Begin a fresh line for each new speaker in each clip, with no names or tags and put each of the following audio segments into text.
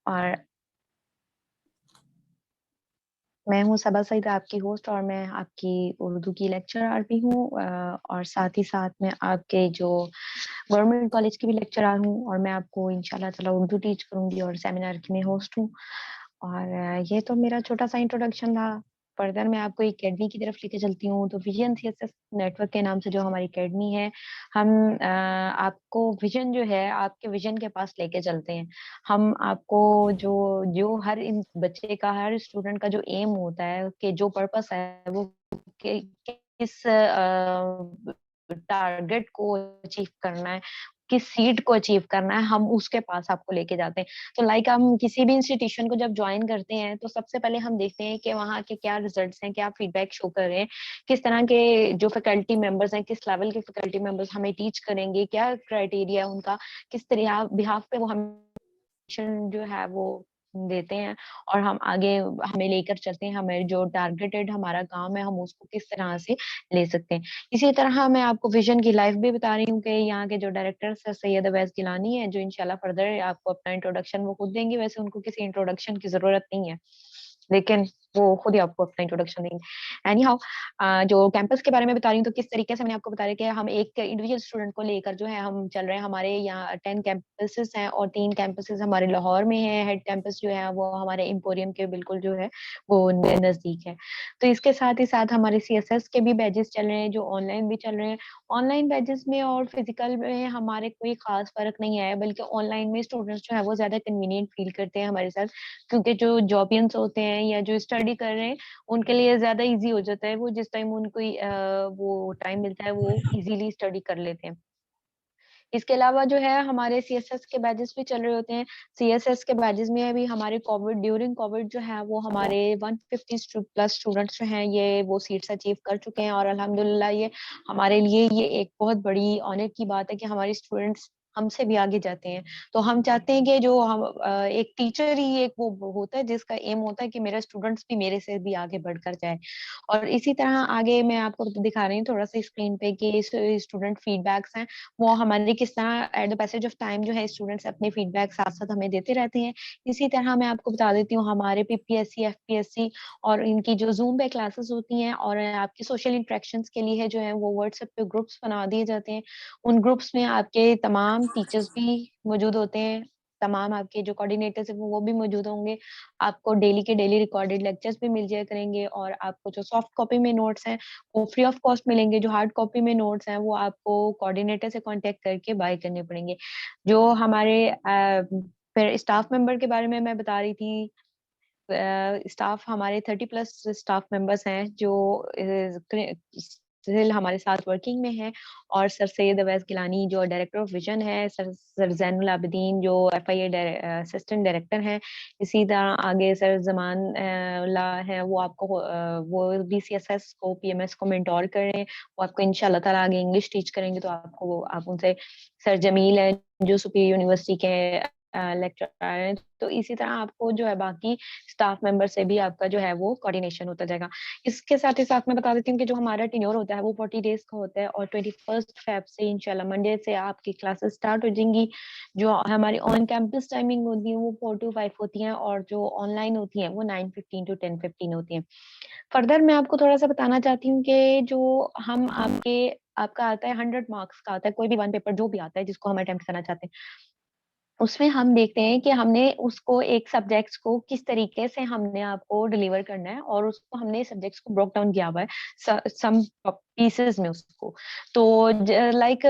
और मैं हूँ सबा सईद, आपकी होस्ट, और मैं आपकी उर्दू की लेक्चरर भी हूँ। और साथ ही साथ मैं आपके जो गवर्नमेंट कॉलेज की भी लेक्चरर हूँ, और मैं आपको इंशाल्लाह ताला उर्दू टीच करूंगी और सेमिनार की मैं होस्ट हूँ। और ये तो मेरा छोटा सा इंट्रोडक्शन था। फर्दर मैं आपको एकेडमी की तरफ लेके चलती हूँ। तो विजन सीएसएस नेटवर्क के नाम से जो हमारी एकेडमी है, हम आपको विजन जो है आपके विजन के पास लेके चलते हैं। हम आपको जो जो हर इन बच्चे का, हर स्टूडेंट का जो एम होता है, कि जो पर्पस है वो किस टारगेट को अचीव करना है, किस सीट को अचीव करना है, हम उसके पास आपको लेके जाते हैं। तो लाइक हम किसी भी इंस्टीट्यूशन को जब ज्वाइन करते हैं तो सबसे पहले हम देखते हैं कि वहाँ के क्या रिजल्ट्स हैं, क्या फीडबैक शो कर रहे हैं, किस तरह के जो फैकल्टी मेंबर्स हैं, किस लेवल के फैकल्टी मेंबर्स हमें टीच करेंगे, क्या क्राइटेरिया है उनका, किस तरह बिहाफ पे वो हम जो है वो देते हैं, और हम आगे हमें लेकर चलते हैं। हमें जो टारगेटेड हमारा काम है, हम उसको किस तरह से ले सकते हैं। इसी तरह मैं आपको विजन की लाइफ भी बता रही हूँ कि यहाँ के जो डायरेक्टर सर सैयद अवैस गिलानी है, जो इंशाल्लाह फर्दर आपको अपना इंट्रोडक्शन वो खुद देंगे। वैसे उनको किसी इंट्रोडक्शन की जरूरत नहीं है, लेकिन वो खुद ही आपको अपना इंट्रोडक्शन देंगे। एनी हाउ, जो कैंपस के बारे में बता रही हूँ, तो किस तरीके से मैंने आपको बताया कि हम एक इंडिविजुअल स्टूडेंट को लेकर जो है हम चल रहे हैं। हमारे यहाँ 10 कैंपसेस हैं, और 3 कैंपसेस हमारे लाहौर में है। हेड कैंपस जो है वो हमारे एम्पोरियम के बिल्कुल जो है वो नजदीक है। तो इसके साथ ही साथ हमारे सीएसएस के भी बैचेस चल रहे हैं, जो ऑनलाइन भी चल रहे हैं। ऑनलाइन बैचेस में और फिजिकल में हमारे कोई खास फर्क नहीं आया, बल्कि ऑनलाइन में स्टूडेंट्स जो है वो ज्यादा कन्वीनियंट फील करते हैं हमारे साथ, क्योंकि जो जॉबियंस होते हैं या जो स्टडी कर रहे हैं, उनके लिए ज्यादा इजी हो जाता है। वो जिस टाइम उनको वो टाइम मिलता है, वो इजीली स्टडी कर लेते हैं। इसके अलावा जो है हमारे सीएसएस के बैचेस भी चल रहे होते हैं। सीएसएस के बैचेस में भी हमारे ड्यूरिंग कोविड जो है वो हमारे 150 प्लस स्टूडेंट्स जो हैं ये वो सीट्स अचीव कर चुके हैं। और अल्हम्दुलिल्लाह ये हमारे लिए ये एक बहुत बड़ी ऑनर की बात है कि हमारे स्टूडेंट्स हमसे भी आगे जाते हैं। तो हम चाहते हैं कि जो हम एक टीचर ही एक वो होता है जिसका एम होता है कि मेरा स्टूडेंट्स भी मेरे से भी आगे बढ़कर जाए। और इसी तरह आगे मैं आपको दिखा रही हूँ थोड़ा सा स्क्रीन पे कि स्टूडेंट फीडबैक्स हैं, वो हमारे किस तरह at the passage of time जो है स्टूडेंट्स अपने फीडबैक साथ साथ हमें देते रहते हैं। इसी तरह मैं आपको बता देती हूँ हमारे पीपीएससी, एफपीएससी और इनकी जो जूम पे क्लासेस होती हैं, और आपकी सोशल इंटरेक्शंस के लिए जो है वो व्हाट्सएप पे ग्रुप्स बना दिए जाते हैं। उन ग्रुप्स में आपके तमाम टीचर्स भी मौजूद होते हैं, तमाम आपके जो कोऑर्डिनेटर्स हैं वो भी मौजूद होंगे। आपको डेली के डेली रिकॉर्डेड लेक्चर्स भी मिल जाया करेंगे, और आपको जो सॉफ्ट कॉपी में नोट्स हैं वो फ्री ऑफ कॉस्ट मिलेंगे। जो हार्ड कॉपी में नोट्स हैं वो आपको कोऑर्डिनेटर से कांटेक्ट करके बाय करने पड़ेंगे। जो हमारे फिर स्टाफ मेंबर के बारे में मैं बता रही थी। स्टाफ हमारे 30 प्लस स्टाफ मेंबर्स हैं जो स्टिल हमारे साथ वर्किंग में हैं। और सर सैयद अवैस गिलानी जो डायरेक्टर ऑफ विजन है, सर जैनुल आबिदीन जो एफआईए असिस्टेंट डायरेक्टर हैं। इसी तरह आगे सर जमान ला है, वो आपको वो बीसीएसएस को, पीएमएस को मेंटोर कर रहे हैं। वो आपको इंशाल्लाह ताला आगे इंग्लिश टीच करेंगे। तो आपको आप उनसे, सर जमील है जो सुपीरियर यूनिवर्सिटी के लेक्चरर हैं। तो इसी तरह आपको जो है बाकी स्टाफ मेंबर से भी आपका जो है वो कोऑर्डिनेशन होता जाएगा। इसके साथ ही साथ मैं बता देती हूँ कि जो हमारा टेन्योर होता है वो 40 डेज का होता है, और 21 फेब से इंशाल्लाह मंडे से आपकी क्लासेस स्टार्ट हो जाएंगी। जो हमारी ऑन कैंपस टाइमिंग होती है वो 4 to 5 होती हैं, और जो ऑनलाइन होती हैं वो 9:15 to 10:15 होती हैं। फर्दर मैं आपको थोड़ा सा बताना चाहती हूँ कि जो हम आपका आता है 100 मार्क्स का आता है, कोई भी वन पेपर जो भी आता है जिसको हम अटेम्प्ट करना चाहते हैं, उसमें हम देखते हैं कि हमने उसको एक सब्जेक्ट्स को किस तरीके से हमने आपको डिलीवर करना है, और उसको हमने सब्जेक्ट्स को ब्रोक डाउन किया हुआ है सम पीसेस में उसको। तो लाइक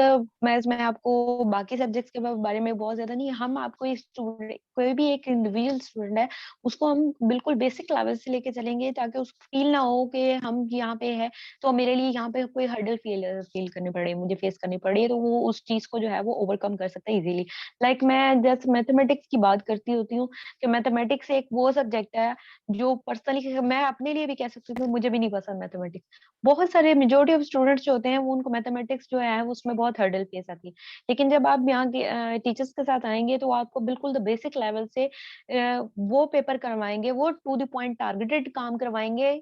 मैं आपको बाकी सब्जेक्ट्स के बारे में बहुत ज्यादा नहीं, हम आपको एक स्टूडेंट, कोई भी एक इंडिविजुअल स्टूडेंट है, उसको हम बिल्कुल बेसिक लेवल से लेके चलेंगे, ताकि उसको फील ना हो कि हम यहाँ पे है तो मेरे लिए यहाँ पे कोई हर्डल फील फील करनी पड़े, मुझे फेस करनी पड़े, तो वो उस चीज को जो है वो ओवरकम कर सकता है इजीली। लाइक मैं जैसे मैथमेटिक्स की बात करती होती हूँ कि मैथमेटिक्स एक वो सब्जेक्ट है जो पर्सनली मैं अपने लिए भी कह सकती हूँ, मुझे भी नहीं पसंद मैथमेटिक्स। बहुत सारे मेजोरिटी ऑफ स्टूडेंट्स जो होते हैं वो उनको मैथमेटिक्स जो है उसमें बहुत हर्डल फेस आती है। लेकिन जब आप यहाँ के टीचर्स के साथ आएंगे तो आपको बिल्कुल द बेसिक लेवल से वो पेपर करवाएंगे, वो टू द पॉइंट टारगेटेड काम करवाएंगे,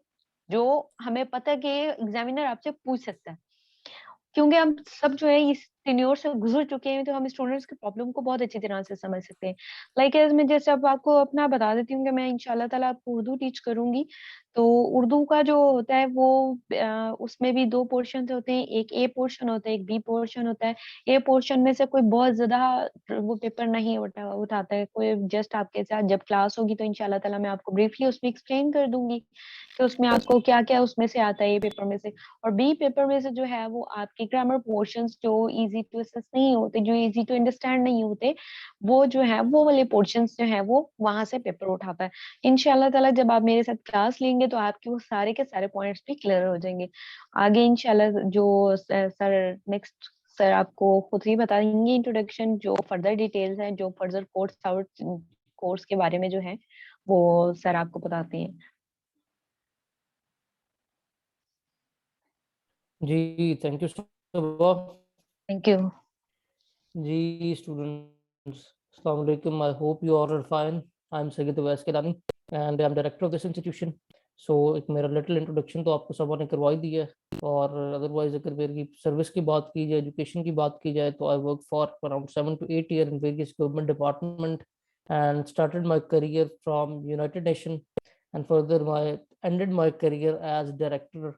जो हमें पता है कि एग्जामिनर आपसे पूछ सकता है। क्योंकि हम सब जो है इस टेन्योर से गुजर चुके हैं, तो हम स्टूडेंट्स की प्रॉब्लम को बहुत अच्छी तरह से समझ सकते हैं। लाइक एज़ मैं जैसे अब आपको अपना बता देती हूँ कि मैं इंशाल्लाह ताला आपको उर्दू टीच करूँगी। तो उर्दू का जो होता है वो उसमें भी 2 पोर्शन्स होते हैं, एक ए पोर्शन होता है, एक बी पोर्शन होता है। ए पोर्शन में से कोई बहुत ज़्यादा वो पेपर नहीं उठाता है, कोई जस्ट आपके साथ जब क्लास होगी तो इंशाल्लाह ताला मैं आपको ब्रीफली उसमें एक्सप्लेन कर दूँगी, कि उसमें आपको क्या-क्या उसमें से आता है ए पेपर में से। और बी पेपर में से जो है वो आपके ग्रामर पोर्शंस जो ईज़ी टू असेस नहीं होते, जो ईज़ी टू अंडरस्टैंड नहीं होते, वो जो है वो वाले पोर्शंस जो है वो वहाँ से पेपर उठाता है। इंशाल्लाह ताला जब आप मेरे साथ क्लास लेंगे तो आपके वो सारे के सारे पॉइंट्स भी क्लियर हो जाएँगे। आगे इंशाल्लाह जो सर नेक्स्ट सर आपको खुद ही बताएँगे इंट्रोडक्शन जो फर्दर डिटेल्स हैं, जो फर्दर कोर्स के बारे में जो है, वो सर आपको बताते हैं।
जी, थैंक यू सुबह।
Thank you.
जी स्टूडेंट्स, अस्सलाम वालेकुम। I hope you all are fine. I am Syed Awais Kilani and I am director of this institution. So एक मेरा लिटिल इंट्रोडक्शन तो आपको सबों ने करवा ही दिया है, और अदरवाइज अगर मेरी सर्विस की बात की जाए, एजुकेशन की बात की जाए, तो I work for around 7 to 8 year in various government department and started my career from United nation and further my ended my career as director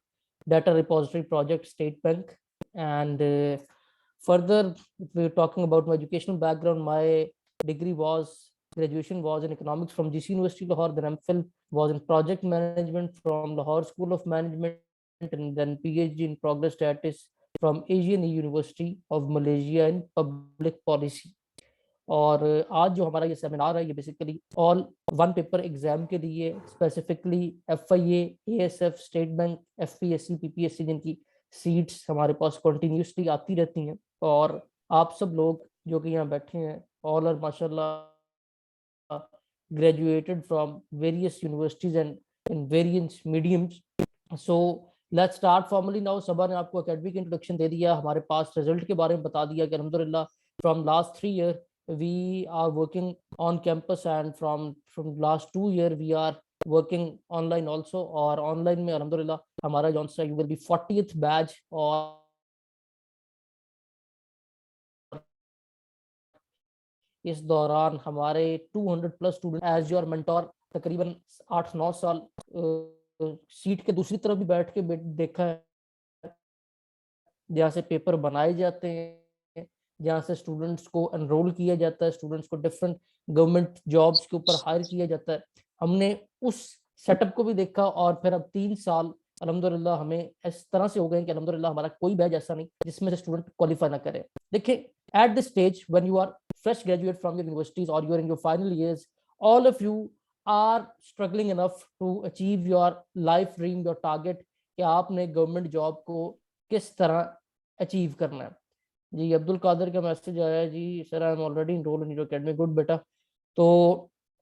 data repository project state bank. And further, if we're talking about my educational background, my degree was graduation was in economics from GC University Lahore, then MPhil was in project management from Lahore School of Management, and then PhD in progress status from Asian University of Malaysia in public policy. और आज जो हमारा ये seminar है, ये basically all one paper exam के लिए specifically FIA, ASF, state bank, FPSC, PPSC जिनकी सीट्स हमारे पास कंटिन्यूसली आती रहती हैं। और आप सब लोग जो कि यहाँ बैठे हैं, ऑल आर माशाल्लाह graduated from various universities and in various mediums. So let's start formally now. सबा ने आपको एकेडमिक इंट्रोडक्शन दे दिया, हमारे पास रिजल्ट के बारे में बता दिया कि अल्हम्दुलिल्लाह from last 3 year we are working on campus, and from last 2 year we are working online also. और ऑनलाइन में अल्हम्दुलिल्लाह हमारा जौन सा विल बी 40th बैच, और इस दौरान हमारे 200+ स्टूडेंट एज योर मेंटोर तकरीबन 8-9 साल सीट के दूसरी तरफ भी बैठ के देखा है, जहाँ से पेपर बनाए जाते हैं, जहाँ से स्टूडेंट्स को एनरोल किया जाता है, स्टूडेंट्स को डिफरेंट गवर्नमेंट जॉब्स के ऊपर हायर किया जाता है। हमने उस सेटअप को भी देखा, और फिर अब 3 साल अल्हम्दुलिल्लाह हमें इस तरह से हो गए कि अल्हम्दुलिल्लाह हमारा कोई बैच ऐसा नहीं जिसमें से स्टूडेंट क्वालिफाई ना करे। देखिए, at this stage when you are fresh graduate from your universities or you're in your final years, all of you are struggling enough to achieve your life dream, your target, कि आपने government job को किस तरह achieve करना है। जी अब्दुल कादिर का message आया है, जी sir I am already enrolled in your academy. Good बेटा। तो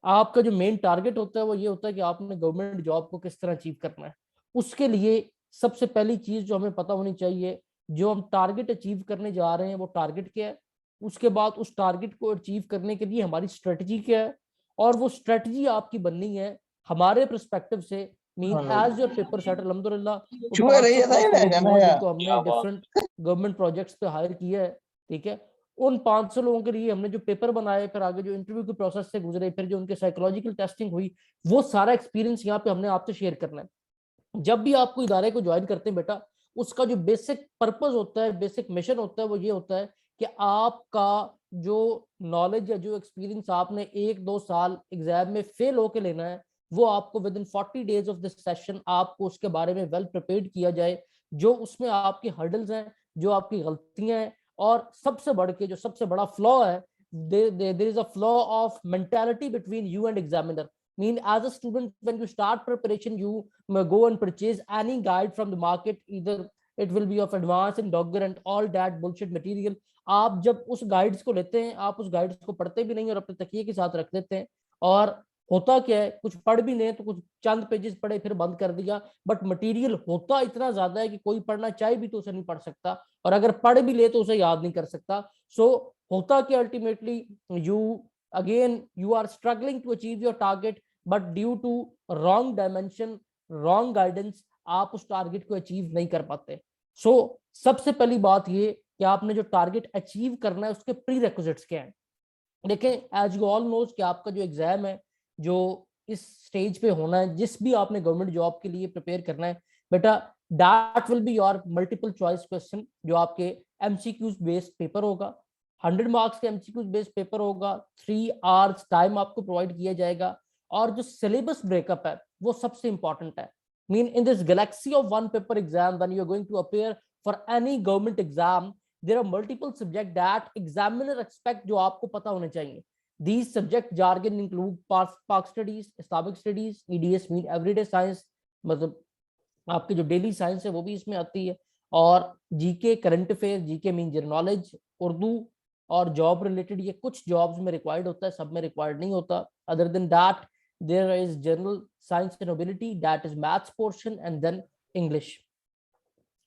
आपका जो मेन टारगेट होता है वो ये होता है कि आपने गवर्नमेंट जॉब को किस तरह अचीव करना है। उसके लिए सबसे पहली चीज जो हमें पता होनी चाहिए, जो हम टारगेट अचीव करने जा रहे हैं वो टारगेट क्या है। उसके बाद उस टारगेट को अचीव करने के लिए हमारी स्ट्रेटजी क्या है, और वो स्ट्रेटजी आपकी बननी है हमारे परस्पेक्टिव से। Mean as your paper set अल्हम्दुलिल्लाह 500+ लोग वो हैं जिनको हमने डिफरेंट गवर्नमेंट प्रोजेक्ट्स पे हायर किया है। ठीक है, उन 500 लोगों के लिए हमने जो पेपर बनाए, फिर आगे जो इंटरव्यू के प्रोसेस से गुजरे, फिर जो उनके साइकोलॉजिकल टेस्टिंग हुई, वो सारा एक्सपीरियंस यहाँ पे हमने आपसे शेयर करना है। जब भी आपको इदारे को ज्वाइन करते हैं बेटा, उसका जो बेसिक पर्पस होता है, बेसिक मिशन होता है, वो ये होता है कि आपका जो नॉलेज या जो एक्सपीरियंस आपने 1-2 साल एग्जाम में फेल होके लेना है, वो आपको with in 40 days of this session आपको उसके बारे में वेल प्रिपेयर्ड किया जाए। जो उसमें आपकी हर्डल्स हैं, जो आपकी गलतियां हैं, और सबसे बढ़ के जो सबसे बड़ा फ्लॉ है, there is a flaw of mentality between you and examiner. Mean as a student, when you start preparation, you go and purchase any guide from the market, either it will be of advanced and dogger and all that bullshit material. आप जब उस guides को लेते हैं, आप उस guides को पढ़ते भी नहीं और अपने तकिए के साथ रख देते हैं, और होता क्या है, कुछ पढ़ भी नहीं तो कुछ चंद पेजेस पढ़े फिर बंद कर दिया, बट मटेरियल होता इतना ज्यादा है कि कोई पढ़ना चाहे भी तो उसे नहीं पढ़ सकता, और अगर पढ़ भी ले तो उसे याद नहीं कर सकता। सो होता क्या, ultimately you again you are struggling to achieve your target, but due to wrong dimension, wrong guidance, आप उस टारगेट को अचीव नहीं कर पाते। सो सबसे पहली बात ये कि आपने जो टारगेट अचीव करना है उसके प्री रिक्विजिट्स क्या हैं। देखें, एज यू ऑल नोज कि आपका जो एग्जाम है जो इस स्टेज पे होना है, जिस भी आपने गवर्नमेंट जॉब के लिए प्रिपेयर करना है बेटा, that will be your multiple choice question, जो आपके एमसीक्यूज बेस्ड पेपर होगा। 100 मार्क्स के एमसीक्यूज बेस्ड पेपर होगा। 3 आवर्स टाइम आपको प्रोवाइड किया जाएगा। और जो सिलेबस ब्रेकअप है वो सबसे इंपॉर्टेंट है। Mean in this galaxy of one paper exam when you are going to appear for any government exam, there are multiple subjects that examiner expect जो आपको पता होने चाहिए। These subject jargon include Pak studies, Islamic studies, EDS mean everyday science, मतलब आपके जो daily science है वो भी इसमें आती है, और GK, current affair, GK mean general knowledge, Urdu और जॉब रिलेटेड, ये कुछ जॉब्स में रिक्वायर्ड होता है, सब में रिक्वायर्ड नहीं होता। Other than that there is general science and ability, that is maths portion, and then English.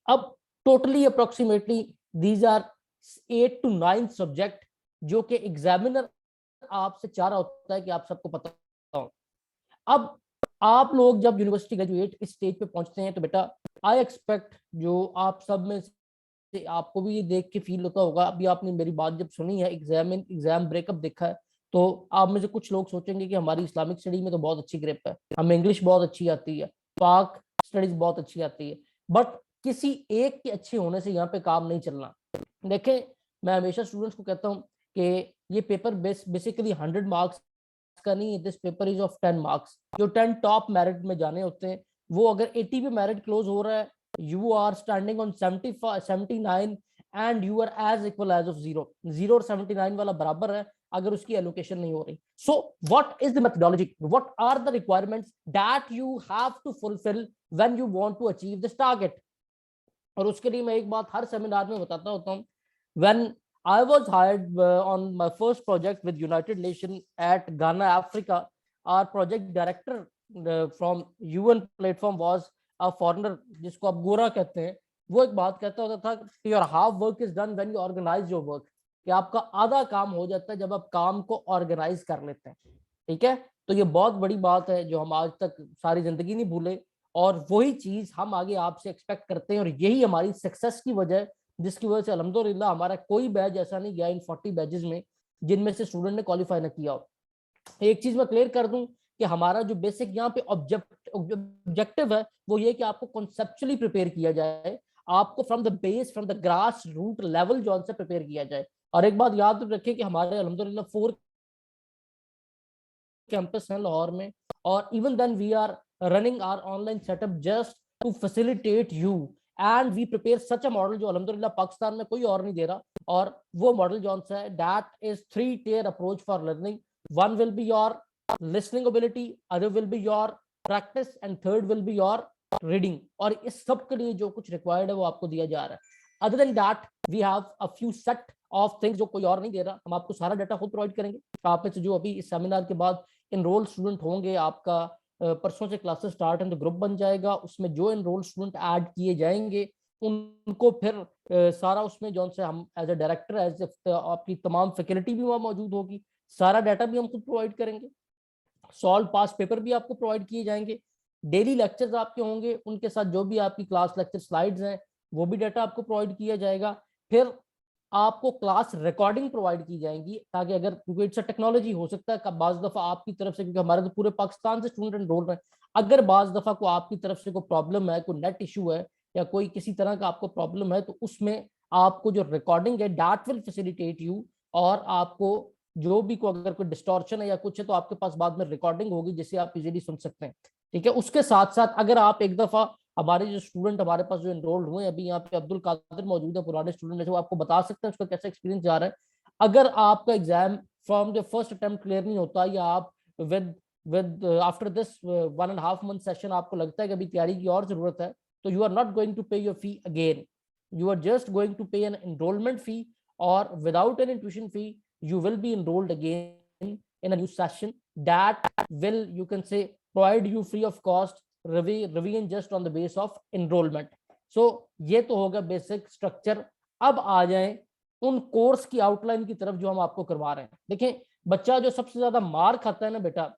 अब totally approximately these are 8 to 9 subject जो कि एग्जामिनर आपसे चाह रहा होता है कि आप सबको पता हो। अब आप लोग जब यूनिवर्सिटी ग्रेजुएट इस स्टेज पे पहुंचते हैं तो बेटा आई एक्सपेक्ट जो आप सब में से आपको भी ये देख के फील होता होगा, अभी आपने मेरी बात जब सुनी है, एग्जाम ब्रेकअप देखा है, तो आप में से कुछ लोग सोचेंगे कि हमारी इस्लामिक स्टडी में तो बहुत अच्छी ग्रिप है, हमें इंग्लिश बहुत अच्छी आती है, पाक स्टडीज बहुत अच्छी आती है, बट किसी एक के अच्छे होने से यहाँ पे काम नहीं चलना। देखें, मैं हमेशा स्टूडेंट्स को कहता हूँ कि ये पेपर बेसिकली 100 मार्क्स का नहीं है, this paper is of 10 marks. जो 10 टॉप मेरिट में जाने होते हैं, वो अगर 80 पे मेरिट क्लोज हो रहा है, you are standing on 75 79 and you are as equal as of 0 और 79 वाला बराबर है अगर उसकी एलोकेशन नहीं हो रही। So what is the methodology, what are the requirements that you have to fulfil when you want to achieve this target. और उसके लिए मैं एक बात हर सेमिनार में बताता होता हूँ। When I was hired on my first project with United Nations at Ghana, Africa, our project director from UN platform was foreigner, जिसको आप गोरा कहते हैं। वो एक बात कहता होता था कि your half work is done when you organise your work, कि आपका आधा काम हो जाता है जब आप काम को ऑर्गेनाइज कर लेते हैं। ठीक है, तो ये बहुत बड़ी बात है जो हम आज तक सारी जिंदगी नहीं भूले, और वही चीज हम आगे आपसे एक्सपेक्ट करते हैं, और यही हमारी सक्सेस की वजह है, जिसकी वजह से अल्हम्दुलिल्लाह हमारा कोई बैच ऐसा नहीं गया इन 40 बैचेस में जिनमें से स्टूडेंट ने क्वालिफाई न किया हो। एक चीज मैं क्लियर कर दूं कि हमारा जो बेसिक यहाँ पे ऑब्जेक्टिव है वो ये कि आपको कॉन्सेप्चुअली प्रिपेयर किया जाए, आपको from the base, from the grass root level जो से प्रिपेयर किया जाए। और एक बात याद रखें कि हमारे अल्हम्दुलिल्लाह 4 कैंपस हैं लाहौर में, और even then we are running our online setup just to facilitate you, and we prepare such a model जो अल्हम्दुलिल्लाह पाकिस्तान में कोई और नहीं दे रहा। और वो मॉडल जो है that is 3 tier approach for learning. One will be your listening ability, other will be your practice, and third will be your reading। और इस सब के लिए जो कुछ रिक्वायर्ड है वो आपको दिया जा रहा है। Other than that, we have a few set of things जो कोई और नहीं दे रहा। हम आपको सारा डाटा खुद प्रोवाइड करेंगे। आप में से जो अभी इस सेमिनार के बाद इनरोल स्टूडेंट होंगे, आपका परसों से क्लासेस स्टार्ट एंड ग्रुप बन जाएगा, उसमें जो इनरोल स्टूडेंट ऐड किए जाएंगे उनको फिर सारा उसमें जो से हम एज ए डायरेक्टर, एज आपकी तमाम फैकल्टी भी वहाँ मौजूद होगी, सारा डाटा भी हम खुद प्रोवाइड करेंगे, सॉल्व पास पेपर भी आपको प्रोवाइड किए जाएंगे, डेली लेक्चर्स आपके होंगे, उनके साथ जो भी आपकी क्लास लेक्चर स्लाइड्स हैं वो भी डाटा आपको प्रोवाइड किया जाएगा। फिर आपको क्लास रिकॉर्डिंग प्रोवाइड की जाएंगी, ताकि अगर, क्योंकि इट्स टेक्नोलॉजी, हो सकता है बाज दफा आपकी तरफ से, क्योंकि हमारे तो पूरे पाकिस्तान से स्टूडेंट एनरोल रहे हैं, अगर बाज दफा को आपकी तरफ से कोई प्रॉब्लम है, कोई नेट इशू है या कोई किसी तरह का आपको प्रॉब्लम है, तो उसमें आपको जो रिकॉर्डिंग है दैट विल फैसिलिटेट यू, और आपको जो भी को अगर कोई डिस्टॉर्शन है या कुछ है तो आपके पास बाद में रिकॉर्डिंग होगी जिसे आप इजीली सुन सकते हैं। ठीक है, उसके साथ साथ अगर आप एक दफा, हमारे जो स्टूडेंट हमारे पास जो एनरोल्ड हुए, अभी यहाँ पे अब्दुल कादिर मौजूद है, पुराने स्टूडेंट है, वो आपको बता सकते हैं उसका कैसा एक्सपीरियंस जा रहा है। अगर आपका exam from the first attempt clear नहीं होता, या आप with after this 1.5 month session आपको लगता है कि अभी तैयारी की और जरूरत है, तो you are not going to pay your fee again, you are just going to pay an enrollment fee, or without any tuition fee you will be enrolled again in a new session that will, you can say, provide you free of cost revision just on the base of enrollment। so ये तो होगा basic structure. अब आ जाएं उन course की outline की तरफ जो हम आपको करवा रहे हैं। देखें, बच्चा जो सबसे ज्यादा मार खाता है ना बेटा,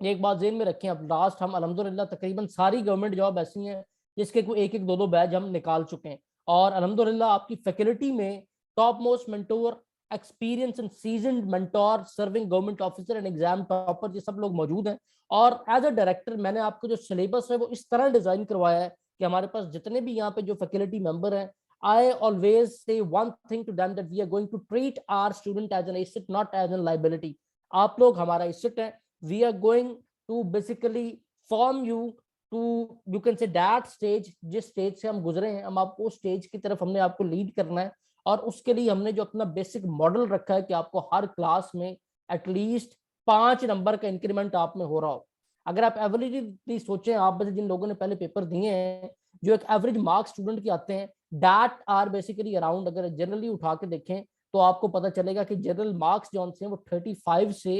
एक बात ज़हन में रखें, अब लास्ट हम अल्हम्दुलिल्लाह तकरीबन सारी गवर्नमेंट जॉब ऐसी हैं जिसके कोई 1-1, 2-2 बैच हम निकाल चुके हैं, और अल्हम्दुलिल्लाह आपकी फैकल्टी में top most mentor, experience and seasoned mentor, serving government officer and exam topper, ये सब लोग मौजूद हैं। और एज अ डायरेक्टर मैंने आपको जो सिलेबस है वो इस तरह डिजाइन करवाया है कि हमारे पास जितने भी यहाँ पे जो फैकल्टी मेंबर हैं, I always say one thing to them that we are going to treat our student as an asset, not as a liability. आप लोग हमारा asset है. We are going to basically form you to, you can say that stage, जिस stage से हम गुजरे हैं, हम आपको उस stage की तरफ हमने आपको lead करना है। और उसके लिए हमने जो अपना बेसिक मॉडल रखा है कि आपको हर क्लास में एटलीस्ट 5 नंबर का इंक्रीमेंट आप में हो रहा हो। अगर आप एवरेजली सोचें, आप में जिन लोगों ने पहले पेपर दिए हैं, जो एक एवरेज मार्क्स स्टूडेंट के आते हैं, दैट आर बेसिकली अराउंड, अगर जनरली उठा के देखें तो आपको पता चलेगा कि जनरल मार्क्स जो हैं वो 35 से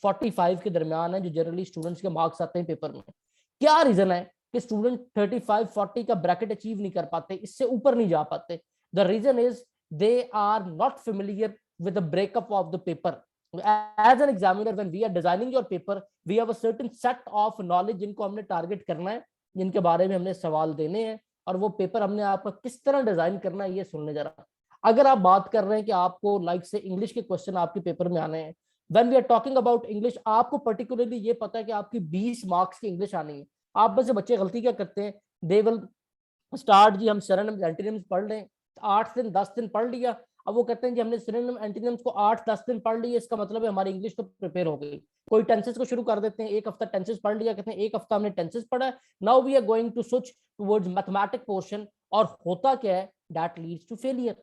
45 के दरमियान है, जो जनरली स्टूडेंट्स के मार्क्स आते हैं पेपर में। क्या रीजन है कि स्टूडेंट 35-40 का ब्रैकेट अचीव नहीं कर पाते, इससे ऊपर नहीं जा पाते? The reason is they are not familiar with the breakup of the paper. As an examiner, when we are designing your paper, we have a certain set of knowledge जिनको हमने टारगेट करना है, जिनके बारे में हमने सवाल देने हैं, और वो पेपर हमने आपका किस तरह डिजाइन करना है ये सुनने जरा। अगर आप बात कर रहे हैं कि आपको लाइक से इंग्लिश के क्वेश्चन आपके पेपर में आने हैं, when we are talking about English, आपको पर्टिकुलरली ये पता है कि आपकी 20 मार्क्स की इंग्लिश आनी है। आप में से बच्चे गलती क्या करते हैं, दे विल स्टार्ट, जी हम सिनोनिम्स एंटोनिम्स पढ़ लें, 8 दिन 10 दिन पढ़ लिया, अब वो कहते हैं जी हमने सिनोनिम एंटोनिम्स को 8-10 दिन पढ़ लिया, इसका मतलब है हमारी इंग्लिश तो प्रिपेयर हो गई। कोई टेंसेस को शुरू कर देते हैं, एक हफ्ता टेंसेस पढ़ लिया, कहते हैं एक हफ्ता हमने टेंसेस पढ़ा, now we are going to switch towards mathematic portion, और होता क्या है, that leads to failure.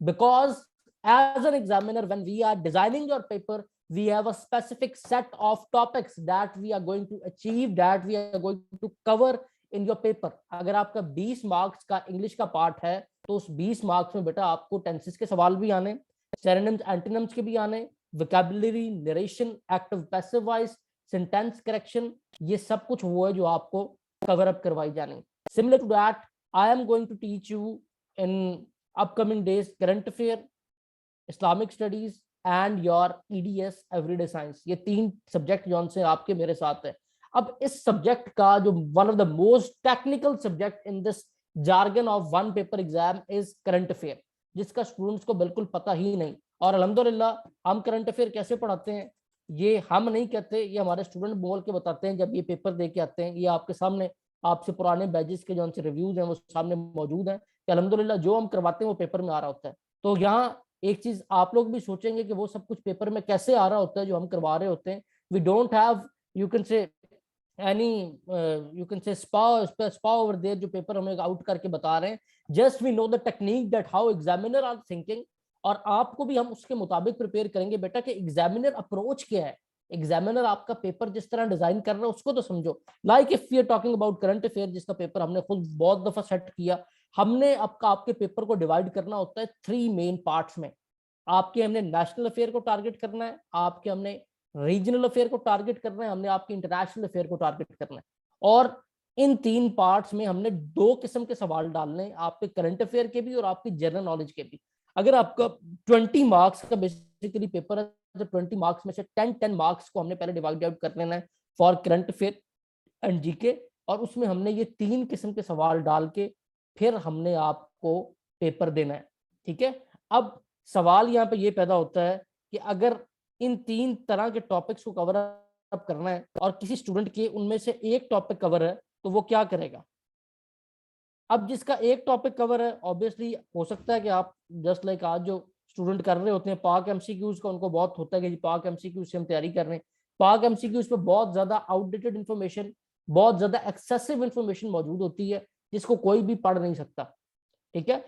Because as an examiner when we are designing your paper, we have a specific set of topics that we are going to achieve, that we are going to cover in your paper। अगर आपका 20 marks का English का part है तो उस 20 marks में बेटा आपको टेंसेस के सवाल भी आने, सिनोनिम्स एंटोनिम्स के भी आने, vocabulary, narration, active passive voice, sentence correction, ये सब कुछ वो है जो आपको कवर अप करवाई जानी। Similar to that I am going to teach you in upcoming days current affair, Islamic studies and your EDS everyday science. ये 3 सब्जेक्ट जो से आपके मेरे साथ है। अब इस सब्जेक्ट का जो one of the most technical subject in this jargon of one paper exam is current affair, जिसका स्टूडेंट्स को बिल्कुल पता ही नहीं। और अल्हम्दुलिल्लाह हम करंट अफेयर कैसे पढ़ाते हैं, ये हम नहीं कहते, ये हमारे स्टूडेंट बोल के बताते हैं जब ये पेपर दे के आते हैं। ये आपके सामने, आपसे पुराने बैचेस के जो उनसे रिव्यूज हैं वो सामने मौजूद हैं कि अल्हम्दुलिल्लाह जो हम करवाते हैं वो पेपर में आ रहा होता है। तो यहाँ एक चीज आप लोग भी सोचेंगे कि वो सब कुछ पेपर में कैसे आ रहा होता है जो हम करवा रहे होते हैं। We don't have, you can say any, you can say spa over there, जो पेपर हमें आउट करके बता रहे हैं। Just we know the technique that how examiner are thinking, और आपको भी हम उसके मुताबिक प्रिपेयर करेंगे बेटा कि एग्जामिनर अप्रोच क्या है। एग्जामिनर आपका पेपर जिस तरह डिजाइन कर रहा है उसको तो समझो। Like if we are talking about current affair, जिसका पेपर हमने खुद बहुत दफा सेट किया, हमने आपके पेपर को डिवाइड करना होता है 3 मेन पार्ट्स में। आपके हमने नेशनल अफेयर को टारगेट करना है, आपके हमने रीजनल अफेयर को टारगेट करना है, हमने आपके इंटरनेशनल अफेयर को टारगेट करना है। और इन 3 पार्ट्स में हमने 2 किस्म के सवाल डालने हैं, आपके करंट अफेयर के भी और आपकी जनरल नॉलेज के भी। अगर आपका 20 मार्क्स का बेसिकली पेपर है तो 20 मार्क्स में से 10 मार्क्स को हमने पहले डिवाइड आउट कर लेना है for current affair and GK, और उसमें हमने ये 3 किस्म के सवाल डाल के फिर हमने आपको पेपर देना है। ठीक है, अब सवाल यहाँ पे ये पैदा होता है कि अगर इन 3 तरह के टॉपिक्स को कवर अप करना है और किसी स्टूडेंट के उनमें से एक टॉपिक कवर है तो वो क्या करेगा। अब जिसका एक टॉपिक कवर है, ऑब्वियसली हो सकता है कि आप जस्ट लाइक आज जो स्टूडेंट कर रहे होते हैं पाक एमसीक्यूज का, उनको बहुत होता है कि पाक एमसीक्यूज से हम तैयारी कर रहे हैं। पाक एमसीक्यूज पे बहुत ज्यादा आउटडेटेड इन्फॉर्मेशन, बहुत ज्यादा एक्सेसिव इन्फॉर्मेशन मौजूद होती है जिसको कोई भी पढ़ नहीं सकता। ठीक है,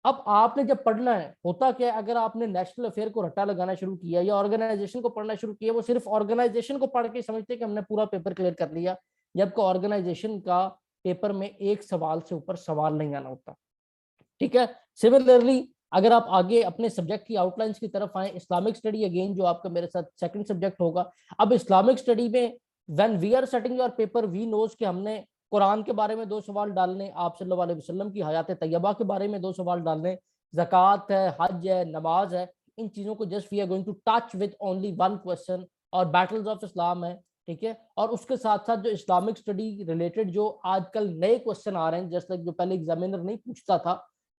अब आपने जब पढ़ना है, होता क्या है, अगर आपने नेशनल अफेयर को रट्टा लगाना शुरू किया या ऑर्गेनाइजेशन को पढ़ना शुरू किया, वो सिर्फ ऑर्गेनाइजेशन को पढ़ के समझते कि हमने पूरा पेपर क्लियर कर लिया, जबकि ऑर्गेनाइजेशन का पेपर में एक सवाल से ऊपर सवाल नहीं आना होता। ठीक है, सिमिलरली अगर आप आगे अपने सब्जेक्ट की आउटलाइंस की तरफ आए, इस्लामिक स्टडी अगेन जो आपका मेरे साथ सेकंड सब्जेक्ट होगा। अब इस्लामिक स्टडी में when we are setting your paper, we knows कि हमने कुरान के बारे में 2 सवाल डालने, आप सल्लल्लाहु अलैहि वसल्लम की हयात तैयबा के बारे में 2 सवाल डालने, ज़कात है, हज है, नमाज है, इन चीज़ों को just we are going to touch with only 1 question, और बैटल्स ऑफ इस्लाम है। ठीक है, और उसके साथ साथ जो इस्लामिक स्टडी रिलेटेड जो आजकल नए क्वेश्चन आ रहे हैं, जैसे जो पहले एग्जामिनर नहीं पूछता था,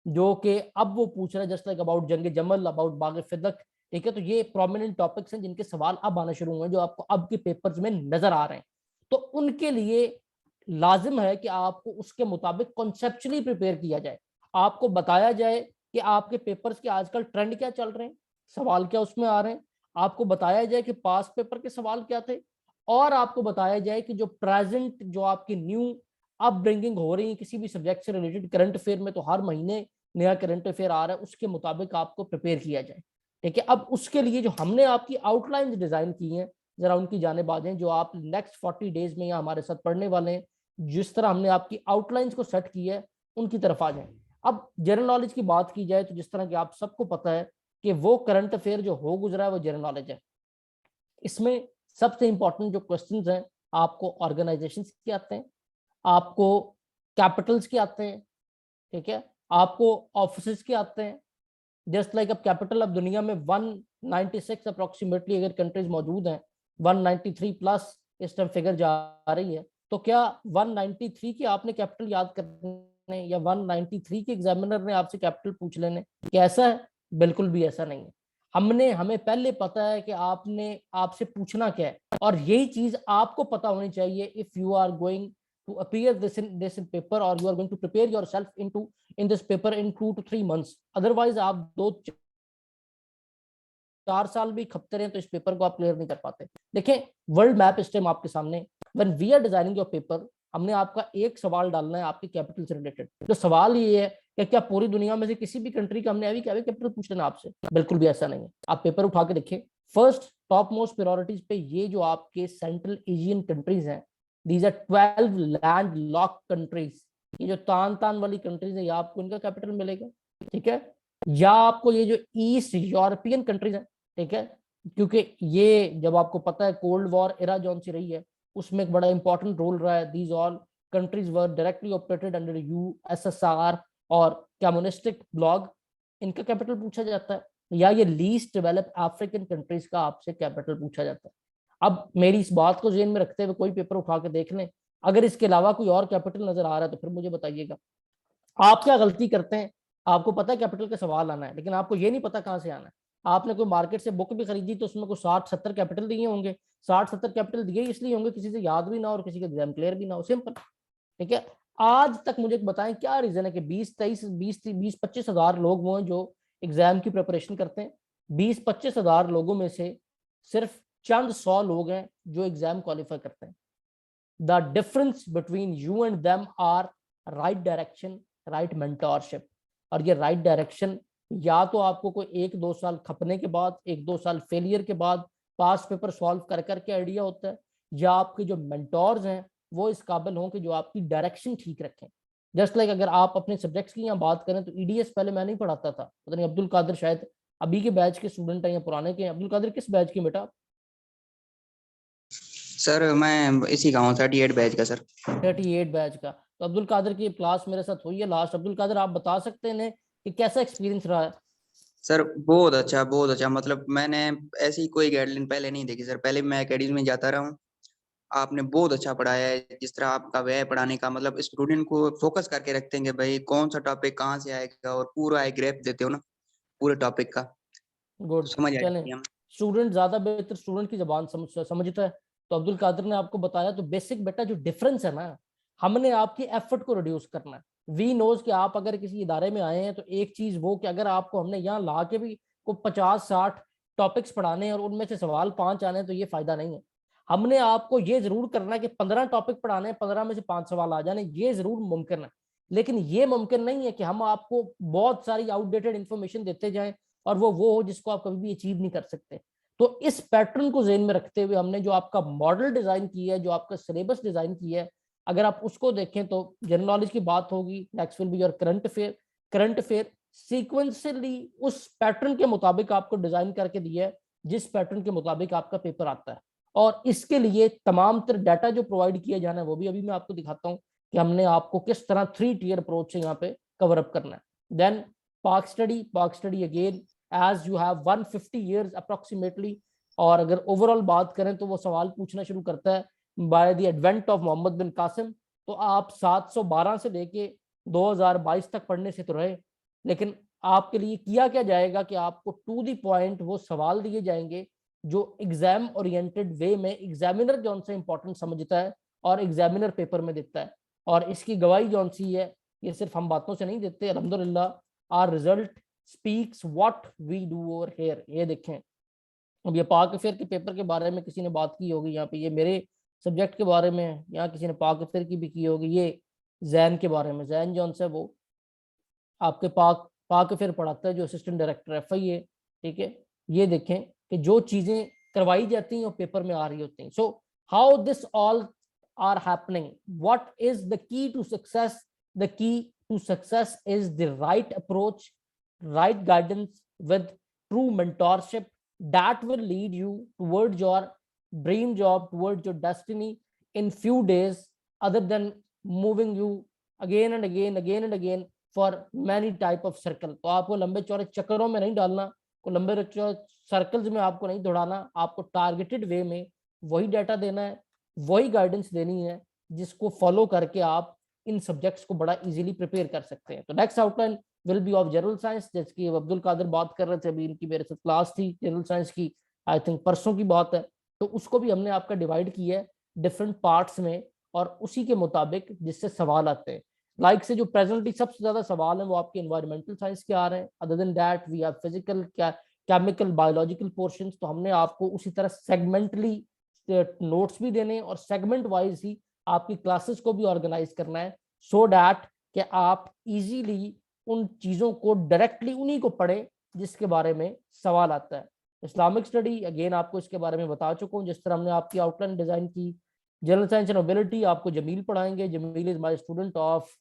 जो कि अब वो पूछ रहा है जस्ट लाइक अबाउट जंग जमल, अबाउट बाग फिदक। ठीक है, तो ये प्रोमिनेंट टॉपिक्स हैं जिनके सवाल अब आना शुरू हुए हैं, जो आपको अब के पेपर्स में नजर आ रहे हैं। तो उनके लिए लाजिम है कि आपको उसके मुताबिक कॉन्सेप्चुअली प्रिपेयर किया जाए, आपको बताया जाए कि आपके पेपर्स के आजकल ट्रेंड क्या चल रहे हैं, सवाल क्या उसमें आ रहे हैं, आपको बताया जाए कि पास पेपर के सवाल क्या थे, और आपको बताया जाए कि जो प्रेजेंट जो आपकी न्यू अपब्रिंगिंग हो रही है किसी भी सब्जेक्ट से रिलेटेड, करंट अफेयर में तो हर महीने नया करंट अफेयर आ रहा है, उसके मुताबिक आपको प्रिपेयर किया जाए। ठीक है, अब उसके लिए जो हमने आपकी आउटलाइन डिजाइन की है, जरा उनकी जानेब आ जाएं, जो आप नेक्स्ट 40 डेज में यहाँ हमारे साथ पढ़ने वाले हैं, जिस तरह हमने आपकी आउटलाइंस को सेट की है उनकी तरफ आ जाए। अब जनरल नॉलेज की बात की जाए तो जिस तरह की आप सबको पता है कि वो करंट अफेयर जो हो गुजरा है वो जनरल नॉलेज है। इसमें सबसे इंपॉर्टेंट जो क्वेश्चंस हैं, आपको ऑर्गेनाइजेशन के आते हैं, आपको कैपिटल्स के आते हैं, ठीक है, आपको ऑफिस के आते हैं। जस्ट लाइक अब कैपिटल, अब दुनिया में 196 अप्रोक्सीमेटली अगर कंट्रीज मौजूद हैं, 193 प्लस इस टाइम फिगर जा रही है, तो क्या 193 की आपने कैपिटल याद करने, या 193 के एग्जामिनर ने आपसे कैपिटल पूछ लेने, कैसा है? बिल्कुल भी ऐसा नहीं है। हमें पहले पता है कि आपने आपसे पूछना क्या है, और यही चीज आपको पता होनी चाहिए if you are going to appear this in paper, और you are going to prepare yourself in this paper in 2 to 3 months। Otherwise आप 2-4 साल भी खपते रहे तो इस पेपर को आप क्लियर नहीं कर पाते। देखें, वर्ल्ड मैप इस टाइम आपके सामने, when we are designing your paper, हमने आपका एक सवाल डालना है आपके कैपिटल से रिलेटेड। तो सवाल ये है कि क्या पूरी दुनिया में से किसी भी कंट्री का हमने अभी कैपिटल पूछ लेना आपसे? बिल्कुल भी ऐसा नहीं है। आप पेपर उठा के देखिए, फर्स्ट टॉप मोस्ट प्रायोरिटीज पे ये जो आपके सेंट्रल एशियन कंट्रीज हैं, these are 12 land lock countries. ये जो तान तान वाली कंट्रीज है, या आपको इनका कैपिटल मिलेगा, ठीक है, या आपको ये जो ईस्ट यूरोपियन कंट्रीज है, ठीक है, क्योंकि ये जब आपको पता है कोल्ड वॉर एरा जौन सी रही है उसमें एक बड़ा इंपॉर्टेंट रोल रहा है। These all countries were directly operated under USSR और कम्युनिस्टिक ब्लॉक, इनका कैपिटल पूछा जाता है। या ये लीस्ट डेवलप अफ्रीकन कंट्रीज का आपसे कैपिटल पूछा जाता है। अब मेरी इस बात को ज़हन में रखते हुए कोई पेपर उठा के देख लें, अगर इसके अलावा कोई और कैपिटल नजर आ रहा है तो फिर मुझे बताइएगा। आप क्या गलती करते हैं, आपको पता है कैपिटल का सवाल आना है, लेकिन आपको ये नहीं पता कहाँ से आना है। आपने कोई मार्केट से बुक भी खरीदी तो उसमें कोई 60-70 कैपिटल दिए होंगे, 60-70 कैपिटल दिए इसलिए होंगे किसी से याद भी ना हो और किसी का एग्जाम क्लियर भी ना हो, सिंपल। ठीक है, आज तक मुझे बताएं क्या रीजन है कि 20-25 हजार लोग वो हैं जो एग्जाम की प्रिपरेशन करते हैं, 20-25 हजार लोगों में से सिर्फ चंद 100 लोग हैं जो एग्जाम क्वालिफाई करते हैं। The difference between you and them are right direction, right mentorship. और ये राइट डायरेक्शन या तो आपको कोई 1-2 साल खपने के बाद, 1-2 साल फेलियर के बाद पास पेपर सॉल्व कर करके आइडिया होता है, या आपके जो मेंटोर्स हैं वो इस काबिल हों कि जो आपकी डायरेक्शन ठीक रखें। जस्ट लाइक अगर आप अपने सब्जेक्ट्स की यहाँ बात करें तो ईडीएस पहले मैं नहीं पढ़ाता था, पता नहीं अब्दुल कादिर शायद अभी के बैच के स्टूडेंट हैं या पुराने के। अब्दुल कादिर किस बैच के बेटा?
सर मैं इसी का हूँ 38 बैच का सर।
38 बैच का। तो अब्दुल कादिर की क्लास मेरे साथ हुई है लास्ट। अब्दुल कादिर आप बता सकते हैं कि कैसा एक्सपीरियंस रहा है?
सर बहुत अच्छा, मतलब मैंने ऐसी कोई गाइडलाइन पहले नहीं देखी सर। पहले मैं एकेडमी में जाता रहा हूँ, आपने बहुत अच्छा पढ़ाया है। जिस तरह आपका वे है पढ़ाने का, मतलब स्टूडेंट को फोकस करके रखते हैं कि भाई कौन सा टॉपिक कहाँ से आएगा, और पूरा एक ग्रेप देते हो ना पूरे टॉपिक का,
गुड।
समझ आ
चलें,
जाती है हमें।
स्टूडेंट ज्यादा बेहतर स्टूडेंट की जबान समझता है। तो अब्दुल कादिर ने आपको बताया, तो बेसिक बेटा जो डिफरेंस है ना, हमने आपकी एफर्ट को रिड्यूस करना है। वी नोज कि आप अगर किसी इदारे में आए हैं तो एक चीज वो कि अगर आपको हमने यहाँ ला के भी को 50-60 टॉपिक्स पढ़ाने हैं और उनमें से सवाल 5 आने हैं तो ये फायदा नहीं है। हमने आपको ये जरूर करना है कि 15 टॉपिक पढ़ाने हैं, 15 में से 5 सवाल आ जाने, ये जरूर मुमकिन है। लेकिन ये मुमकिन नहीं है कि हम आपको बहुत सारी आउटडेटेड इंफॉर्मेशन देते जाएं और वो हो जिसको आप कभी भी अचीव नहीं कर सकते। तो इस पैटर्न को ज़हन में रखते हुए हमने जो आपका मॉडल डिजाइन किया है, जो आपका सिलेबस डिजाइन किया है, अगर आप उसको देखें तो जनरल नॉलेज की बात होगी, next will be your current affair sequentially उस पैटर्न के मुताबिक आपको डिजाइन करके दिया है जिस पैटर्न के मुताबिक आपका पेपर आता है। और इसके लिए तमाम तरह डाटा जो प्रोवाइड किया जाना है वो भी अभी मैं आपको दिखाता हूँ कि हमने आपको किस तरह 3 टियर अप्रोच से यहाँ पे कवर अप करना है। Then Pak study again as you have 150 years approximately. और अगर ओवरऑल बात करें तो वो सवाल पूछना शुरू करता है by the advent of Mohammad bin Qasim. तो आप 712 से लेके 2022 तक पढ़ने से तो रहे, लेकिन आपके लिए किया क्या जाएगा कि आपको टू द पॉइंट वो सवाल दिए जाएंगे जो एग्जाम ओरिएंटेड वे में एग्जामिनर जौन से इंपॉर्टेंट समझता है और एग्जामिनर पेपर में देता है। और इसकी गवाही जौन सी है, ये सिर्फ हम बातों से नहीं देते, अल्हम्दुलिल्लाह our result speaks what we do over here. ये देखें, अब ये पाक अफेयर के पेपर के बारे में किसी ने बात की होगी यहाँ पे, ये मेरे सब्जेक्ट के बारे में, यहाँ किसी ने पाक अफेयर की भी की होगी। ये जैन के बारे में, जैन जौन से वो आपके पाक अफेयर पढ़ाता है, जो असिस्टेंट डायरेक्टर FIA, ठीक है। ये देखें कि जो चीजें करवाई जाती हैं वो पेपर में आ रही होती हैं। So how this all are happening, what is the key to success? The key to success is the right approach, right guidance with true mentorship that will lead you towards your dream job, towards your destiny in few days, other than moving you again and again for many type of circle। तो आपको लंबे चौड़े चक्करों में नहीं डालना, को लंबे चौड़े सर्कल्स में आपको नहीं दौड़ाना, आपको टारगेटेड वे में वही डाटा देना है, वही गाइडेंस देनी है जिसको फॉलो करके आप इन सब्जेक्ट्स को बड़ा इजीली प्रिपेयर कर सकते हैं। तो next outline will be of general science, जैसे कि अब्दुल कादिर बात कर रहे थे, अभी इनकी मेरे साथ क्लास थी जनरल साइंस की, आई थिंक परसों की बात है। तो उसको भी हमने आपका डिवाइड किया है डिफरेंट पार्ट्स में, और उसी के मुताबिक जिससे सवाल आते हैं। लाइक से जो प्रेजेंटली सबसे ज्यादा सवाल है वो आपके एनवायरमेंटल साइंस के आ रहे हैं। Other than that we have physical, chemical, biological portions. तो हमने आपको उसी तरह सेगमेंटली नोट्स भी देने और सेगमेंट वाइज ही आपकी क्लासेस को भी ऑर्गेनाइज करना है, सो दैट कि आप इजीली उन चीजों को डायरेक्टली उन्हीं को पढ़े जिसके बारे में सवाल आता है। इस्लामिक स्टडी अगेन आपको इसके बारे में बता चुका हूँ, जिस तरह हमने आपकी आउटलाइन डिजाइन की। जनरल साइंस एंड नोबिलिटी आपको जमील पढ़ाएंगे। Jameel is my student of,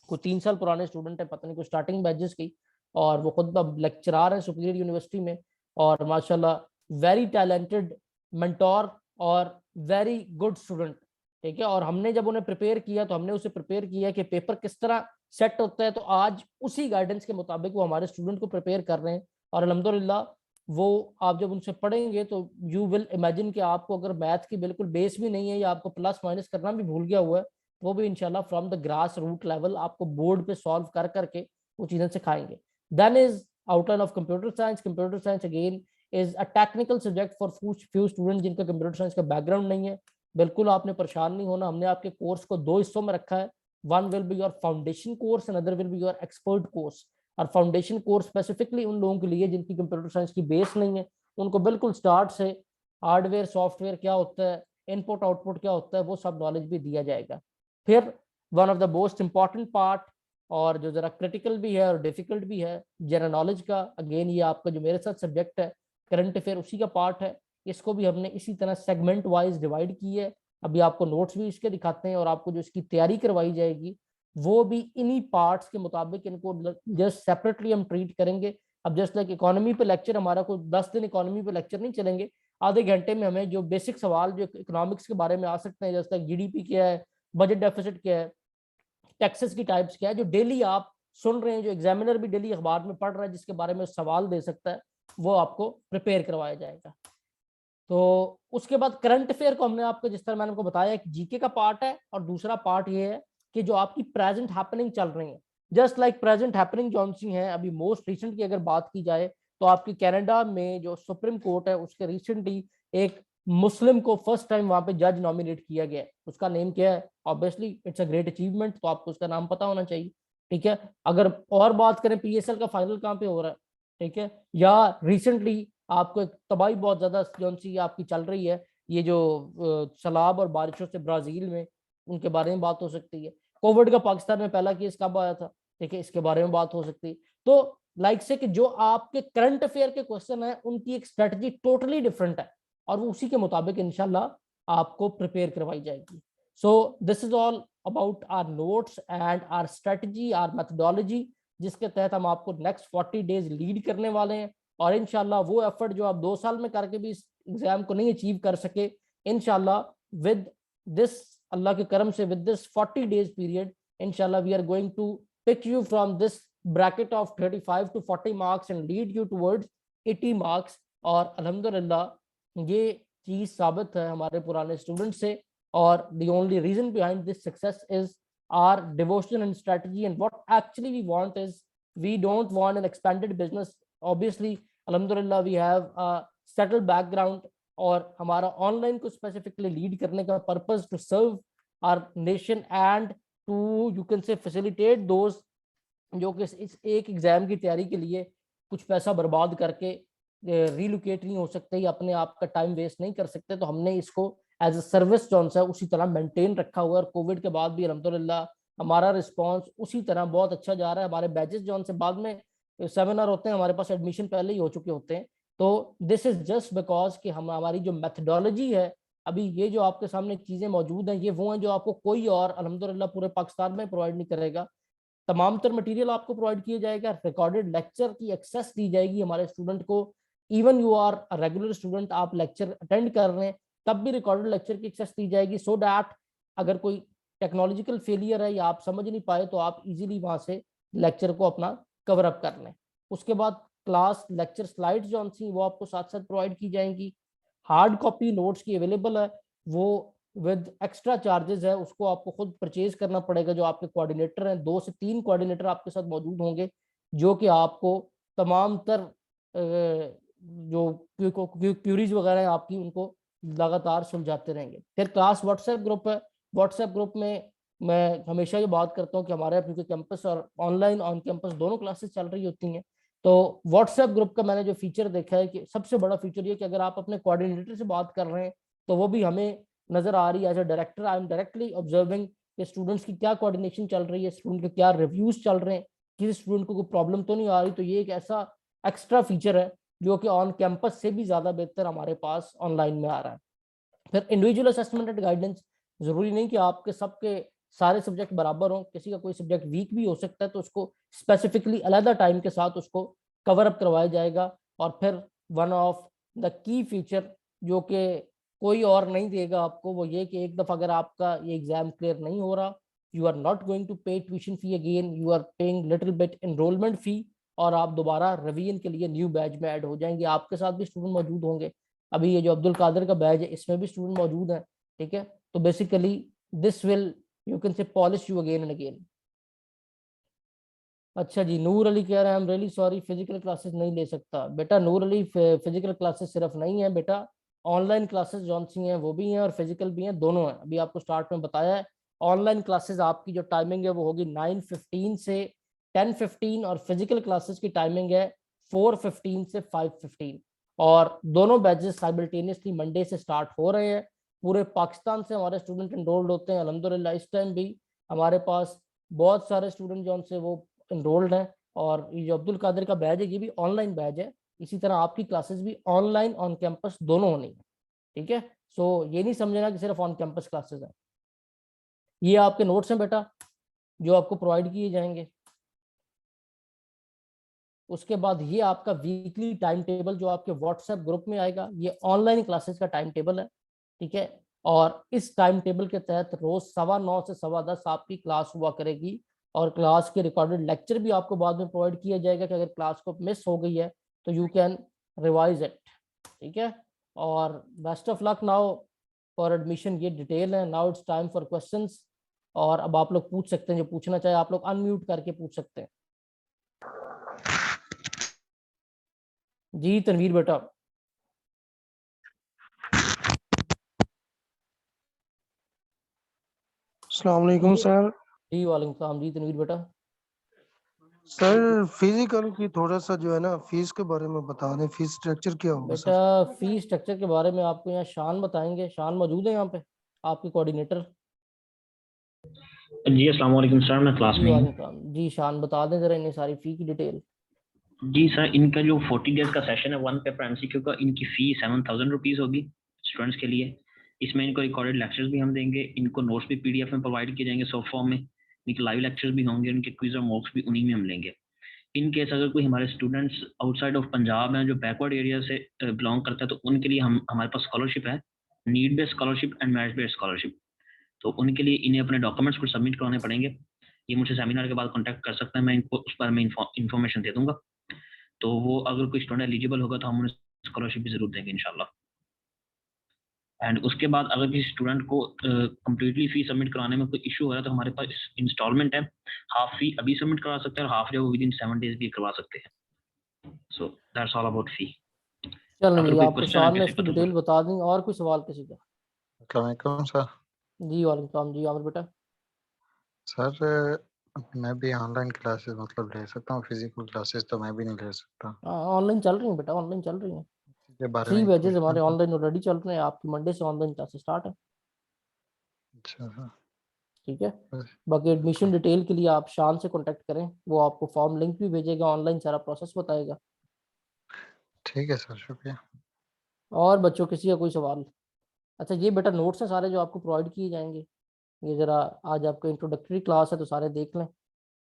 को 3 साल पुराने स्टूडेंट है, पता नहीं कुछ स्टार्टिंग बैचेस की, और वो खुद अब लेक्चरार है सुपीरियर यूनिवर्सिटी में, और माशाल्लाह वेरी टैलेंटेड मेंटोर और वेरी गुड स्टूडेंट, ठीक है। और हमने जब उन्हें प्रिपेयर किया तो हमने उसे प्रिपेयर किया कि पेपर किस तरह सेट होता है, तो आज उसी गाइडेंस के मुताबिक वो हमारे स्टूडेंट को प्रिपेयर कर रहे हैं। और अल्हम्दुलिल्लाह वो आप जब उनसे पढ़ेंगे तो यू विल इमेजिन कि आपको अगर मैथ की बिल्कुल बेस भी नहीं है या आपको प्लस माइनस करना भी भूल गया हुआ है, वो भी इंशाल्लाह from the grass root level आपको बोर्ड पे सॉल्व कर करके वो चीजें सिखाएंगे। Then is outline of computer science. Computer science again is a technical subject for few student जिनका कंप्यूटर साइंस का बैकग्राउंड नहीं है। बिल्कुल आपने परेशान नहीं होना, हमने आपके कोर्स को 2 हिस्सों में रखा है। One will be your foundation course and other will be your expert course. और फाउंडेशन कोर्स स्पेसिफिकली उन लोगों के लिए जिनकी कंप्यूटर साइंस की बेस नहीं है, उनको बिल्कुल स्टार्ट से हार्डवेयर सॉफ्टवेयर क्या होता है, इनपुट आउटपुट क्या होता है, वो सब नॉलेज भी दिया जाएगा। फिर one of the most important part, और जो जरा क्रिटिकल भी है और डिफिकल्ट भी है, जनरल नॉलेज का। अगेन ये आपका जो मेरे साथ सब्जेक्ट है करंट अफेयर, उसी का पार्ट है। इसको भी हमने इसी तरह सेगमेंट वाइज डिवाइड की है। अभी आपको नोट्स भी इसके दिखाते हैं, और आपको जो इसकी तैयारी करवाई जाएगी वो भी इन्हीं पार्ट्स के मुताबिक, इनको जस्ट सेपरेटली हम ट्रीट करेंगे। अब जस्ट लाइक इकोनॉमी पे लेक्चर, हमारा कोई 10 दिन इकोनॉमी पे लेक्चर नहीं चलेंगे। आधे घंटे में हमें जो बेसिक सवाल जो इकोनॉमिक्स के बारे में आ सकते हैं, जैसे लाइक GDP क्या है, बजट डेफिसिट क्या है, टैक्सेस की टाइप्स क्या है, जो डेली आप सुन रहे हैं, जो एग्जामिनर भी डेली अखबार में पढ़ रहा है, जिसके बारे में सवाल दे सकता है, वो आपको प्रिपेयर करवाया जाएगा। तो उसके बाद करंट अफेयर को हमने आपको, जिस तरह मैंने आपको बताया, कि जीके का पार्ट है, और दूसरा पार्ट ये है कि जो आपकी प्रेजेंट हैपनिंग चल रही है, जस्ट लाइक प्रेजेंट हैपनिंग जौन सी है अभी मोस्ट रिसेंट की अगर बात की जाए, तो आपकी कनाडा में जो सुप्रीम कोर्ट है उसके रिसेंटली एक मुस्लिम को फर्स्ट टाइम वहां पे जज नॉमिनेट किया गया है। उसका नेम क्या है? Obviously it's a great achievement, तो आपको उसका नाम पता होना चाहिए, ठीक है। अगर और बात करें PSL का फाइनल कहाँ पे हो रहा है, ठीक है, या रिसेंटली आपको एक तबाही बहुत ज्यादा जौन सी आपकी चल रही है, ये जो सैलाब और बारिशों से ब्राजील में, उनके बारे में बात हो सकती है। कोविड का पाकिस्तान में पहला केस कब आया था, ठीक है, इसके बारे में बात हो सकती है। तो लाइक से कि जो आपके करंट अफेयर के क्वेश्चन है उनकी एक स्ट्रेटजी टोटली डिफरेंट है, और वो उसी के मुताबिक इंशाल्लाह आपको प्रिपेयर करवाई जाएगी। So this is all about our notes and our strategy, our methodology, जिसके तहत हम आपको नेक्स्ट 40 डेज लीड करने वाले हैं। और इंशाल्लाह वो एफर्ट जो आप 2 साल में करके भी इस एग्जाम को नहीं अचीव कर सके, इंशाल्लाह विद दिस, अल्लाह के करम से, विद दिस 40 डेज पीरियड, इंशाल्लाह we are going to pick you from this bracket of 35 to 40 marks and lead you towards 80 marks. और अल्हम्दुलिल्लाह ये चीज साबित है हमारे पुराने स्टूडेंट से, और the only reason behind this success is our devotion and strategy, and what actually we want is we don't want an expanded business. Obviously alhamdulillah we have a settled background, और हमारा online को specifically lead करने का purpose to serve our nation and to you can say facilitate दोस्त जो कि इस एक एग्जाम की तैयारी के लिए कुछ पैसा बर्बाद करके रिलोकेट नहीं हो सकते या अपने आप का टाइम वेस्ट नहीं कर सकते, तो हमने इसको एज अ सर्विस जो है उसी तरह मेंटेन रखा हुआ है। और कोविड के बाद भी अल्हम्दुलिल्लाह हमारा रिस्पांस उसी तरह बहुत अच्छा जा रहा है। हमारे बैचेस जो से बाद में सेमिनार होते हैं, हमारे पास एडमिशन पहले ही हो चुके होते हैं। तो दिस इज जस्ट बिकॉज कि हम हमारी जो मेथडोलॉजी है, अभी ये जो आपके सामने चीज़ें मौजूद हैं, ये वो हैं जो आपको कोई और अल्हम्दुलिल्लाह पूरे पाकिस्तान में प्रोवाइड नहीं करेगा। तमाम तर मटेरियल आपको प्रोवाइड किया जाएगा, रिकॉर्डेड लेक्चर की एक्सेस दी जाएगी हमारे स्टूडेंट को। Even you are a regular student, आप लेक्चर अटेंड कर रहे हैं तब भी रिकॉर्डेड लेक्चर की एक्सेस दी जाएगी, सो दैट अगर कोई टेक्नोलॉजिकल फेलियर है या आप समझ नहीं पाए तो आप इजीली वहां से लेक्चर को अपना कवर अप कर लें। उसके बाद क्लास लेक्चर स्लाइड्स जो सी वो आपको साथ साथ प्रोवाइड की जाएंगी। हार्ड कॉपी नोट्स की अवेलेबल है, वो विद एक्स्ट्रा चार्जेस है, उसको आपको खुद परचेज करना पड़ेगा। जो आपके कोऑर्डिनेटर हैं, 2 से 3 कोऑर्डिनेटर आपके साथ मौजूद होंगे जो कि आपको तमाम तर जो क्यूरीज वगैरह हैं आपकी उनको लगातार सुलझाते रहेंगे। फिर क्लास व्हाट्सएप ग्रुप है। व्हाट्सएप ग्रुप में मैं हमेशा ये बात करता हूँ कि हमारे क्योंकि कैंपस और ऑनलाइन ऑन कैंपस दोनों क्लासेस चल रही होती हैं, तो व्हाट्सएप ग्रुप का मैंने जो फीचर देखा है कि सबसे बड़ा फीचर ये कि अगर आप अपने कोऑर्डिनेटर से बात कर रहे हैं तो वो भी हमें नजर आ रही है। As a director I am directly observing कि स्टूडेंट्स की क्या कोऑर्डिनेशन चल रही है, स्टूडेंट के क्या रिव्यूज चल रहे हैं, किसी स्टूडेंट को कोई प्रॉब्लम तो नहीं आ रही। तो ये एक ऐसा एक्स्ट्रा फीचर है जो कि ऑन कैंपस से भी ज्यादा बेहतर हमारे पास ऑनलाइन में आ रहा है। फिर इंडिविजुअल असेसमेंट एंड गाइडेंस, जरूरी नहीं कि आपके सबके सारे सब्जेक्ट बराबर हों, किसी का कोई सब्जेक्ट वीक भी हो सकता है, तो उसको स्पेसिफिकली अलग टाइम के साथ उसको कवर अप करवाया जाएगा। और फिर one of the key feature जो कि कोई और नहीं देगा आपको, वो ये कि एक दफ़ा अगर आपका ये एग्जाम क्लियर नहीं हो रहा, you are not going to pay tuition fee again, you are paying little bit enrolment fee, और आप दोबारा रिवीजन के लिए न्यू बैच में ऐड हो जाएंगे। आपके साथ भी स्टूडेंट मौजूद होंगे। अभी ये जो अब्दुल कादिर का बैच है इसमें भी स्टूडेंट मौजूद हैं, ठीक है। तो basically this will you can से polish you again and again. अच्छा जी, नूर अली कह रहे हैं I am really sorry physical classes नहीं ले सकता। बेटा नूर अली, फिजिकल क्लासेस सिर्फ नहीं है बेटा, ऑनलाइन क्लासेस जौन सी हैं वो भी हैं और फिजिकल भी हैं, दोनों हैं। अभी आपको स्टार्ट में बताया है। ऑनलाइन क्लासेस आपकी जो टाइमिंग है वो होगी 9:15 से 10:15, और फिजिकल क्लासेस की टाइमिंग है 4:15 से 5:15। और दोनों बैचेस साइमल्टेनियसली मंडे से स्टार्ट हो रहे हैं। पूरे पाकिस्तान से हमारे स्टूडेंट एनरोल्ड होते हैं अल्हम्दुलिल्लाह। इस टाइम भी हमारे पास बहुत सारे स्टूडेंट जो से वो एनरोल्ड हैं। और ये जो अब्दुल कादिर का बैच है ये भी ऑनलाइन बैच है। इसी तरह आपकी क्लासेस भी ऑनलाइन ऑन कैंपस दोनों होनी है, ठीक है। सो ये नहीं समझना कि सिर्फ ऑन कैंपस क्लासेस हैं। ये आपके नोट्स हैं बेटा जो आपको प्रोवाइड किए जाएंगे। उसके बाद ये आपका वीकली टाइम टेबल जो आपके व्हाट्सएप ग्रुप में आएगा, ये ऑनलाइन क्लासेस का टाइम टेबल है, ठीक है। और इस टाइम टेबल के तहत रोज 9:15 से 10:15 आपकी क्लास हुआ करेगी। और क्लास के रिकॉर्डेड लेक्चर भी आपको बाद में प्रोवाइड किया जाएगा कि अगर क्लास को मिस हो गई है तो यू कैन रिवाइज इट, ठीक है। और best of luck now for admission, ये डिटेल है। Now it's time for questions. और अब आप लोग पूछ सकते हैं, जो पूछना चाहे आप लोग अनम्यूट करके पूछ सकते हैं। जी तनवीर बेटा।
अस्सलाम वालेकुम सर।
जी वालेकुम सलाम। जी तनवीर बेटा।
सर फिजिकल की थोड़ा सा जो है ना फीस के बारे में बता दें, फीस स्ट्रक्चर क्या होगा
बेटा
सर?
फीस स्ट्रक्चर के बारे में आपको यहाँ शान बताएंगे। शान मौजूद है यहाँ पे, आपकी कोऑर्डिनेटर।
जी अस्सलाम वालेकुम सर, मैं क्लास
जी
में हूँ।
वालेकुम सलाम। जी शान बता दें जरा इन्हें सारी फी की डिटेल।
जी सर, इनका जो 40 डेज का सेशन है 1 पेपर एमसीक्यू का, इनकी फी 7,000 रुपीज़ होगी स्टूडेंट्स के लिए। इसमें इनको रिकॉर्डेड लेक्चर्स भी हम देंगे, इनको नोट्स भी पीडीएफ में प्रोवाइड किए जाएंगे सॉफ्ट फॉर्म में, इनके लाइव लेक्चर्स भी होंगे, उनके क्विज और मॉक्स भी उन्हीं में हम लेंगे। इन केस अगर कोई हमारे स्टूडेंट्स आउटसाइड ऑफ पंजाब हैं जो बैकवर्ड एरिया से बिलोंग करता है, तो उनके लिए हमारे पास स्कॉलरशिप है, need based scholarship and merit based scholarship. तो उनके लिए इन्हें अपने डॉक्यूमेंट्स को सबमिट कराने पड़ेंगे। ये मुझे सेमिनार के बाद कॉन्टैक्ट कर सकते हैं, मैं इनको उस बारे में इन्फॉर्मेशन दे दूंगा। तो वो अगर कोई स्टूडेंट एलिजिबल होगा तो हम उन्हें स्कॉलरशिप भी जरूर देंगे इंशाल्लाह। एंड उसके बाद अगर किसी स्टूडेंट को कंप्लीटली फी सबमिट कराने में कोई इशू हो रहा है तो हमारे पास इंस्टॉलमेंट है, हाफ फी अभी सबमिट करा सकते हैं और हाफ जो वो विद इन 7 डेज भी करवा सकते हैं। सो दैट्स ऑल अबाउट फी।
चलो
अगर
जी,
कोई
आपको
क्वेश्चन है
शान ने
किसी
इसकी
का तो
डिटेल बता दी। और कोई सवाल किसी का?
अस्सलाम वालेकुम सर।
जी वालेकुम सलाम। जी आमिर बेटा।
सर मैं भी ऑनलाइन क्लासेस मतलब ले सकता हूँ, फिजिकल क्लासेस तो मैं भी नहीं ले सकता।
हाँ ऑनलाइन चल रही है बेटा, ऑनलाइन चल रही है।
इसके बारे
3
में
बैचेस
पूछना
हमारे
था।
ऑनलाइन ऑलरेडी चल रहे हैं। आपकी मंडे से ऑनलाइन क्लासेस स्टार्ट है।
अच्छा सर।
ठीक है।
बस,
बाकी एडमिशन डिटेल के लिए आप शान से कांटेक्ट करें, वो आपको फॉर्म लिंक भी भेजेगा, ऑनलाइन सारा प्रोसेस बताएगा।
ठीक है सर, शुक्रिया। और
और बच्चों किसी का कोई सवाल? अच्छा ये बेटा नोट्स हैं सारे जो आपको प्रोवाइड किए जाएंगे। ये जरा आज आपका इंट्रोडक्टरी क्लास है तो सारे देख लें।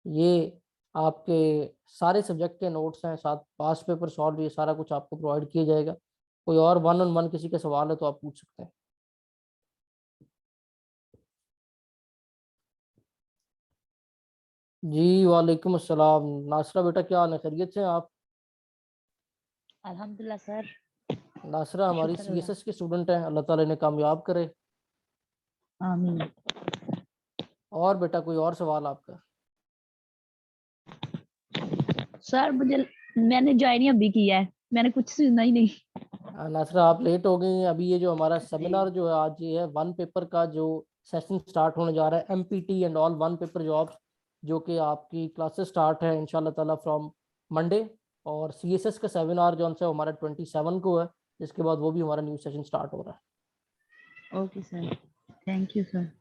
ये आपके सारे सब्जेक्ट के नोट्स हैं, साथ पास पेपर सॉल्व, ये सारा कुछ आपको प्रोवाइड किया जाएगा। कोई और 1-on-1 किसी का सवाल है तो आप पूछ सकते हैं। जी वालेकुम अस्सलाम। नासरा बेटा क्या हाल है, खैरियत से हैं आप?
अल्हम्दुलिल्लाह सर।
नासरा हमारी
शुक्र अल्लाह।
CSS की स्टूडेंट है, अल्लाह ताला इन्हें कामयाब करे।
आमीन।
और बेटा कोई और सवाल आपका?
सर मैंने ज्वाइन ही अभी किया है, मैंने कुछ सुना ही नहीं।
नासरा आप लेट हो गई हैं। अभी ये जो हमारा सेमिनार जो है आज, ये है 1 पेपर का जो सेशन स्टार्ट होने जा रहा है, MPT and all 1 paper jobs, जो कि आपकी क्लासेस स्टार्ट है इंशाल्लाह ताला फ्रॉम मंडे। और CSS का सेमिनार जो है हमारा 27 को है, जिसके बाद वो भी हमारा न्यू सेशन स्टार्ट हो रहा है।
Okay sir, thank you sir.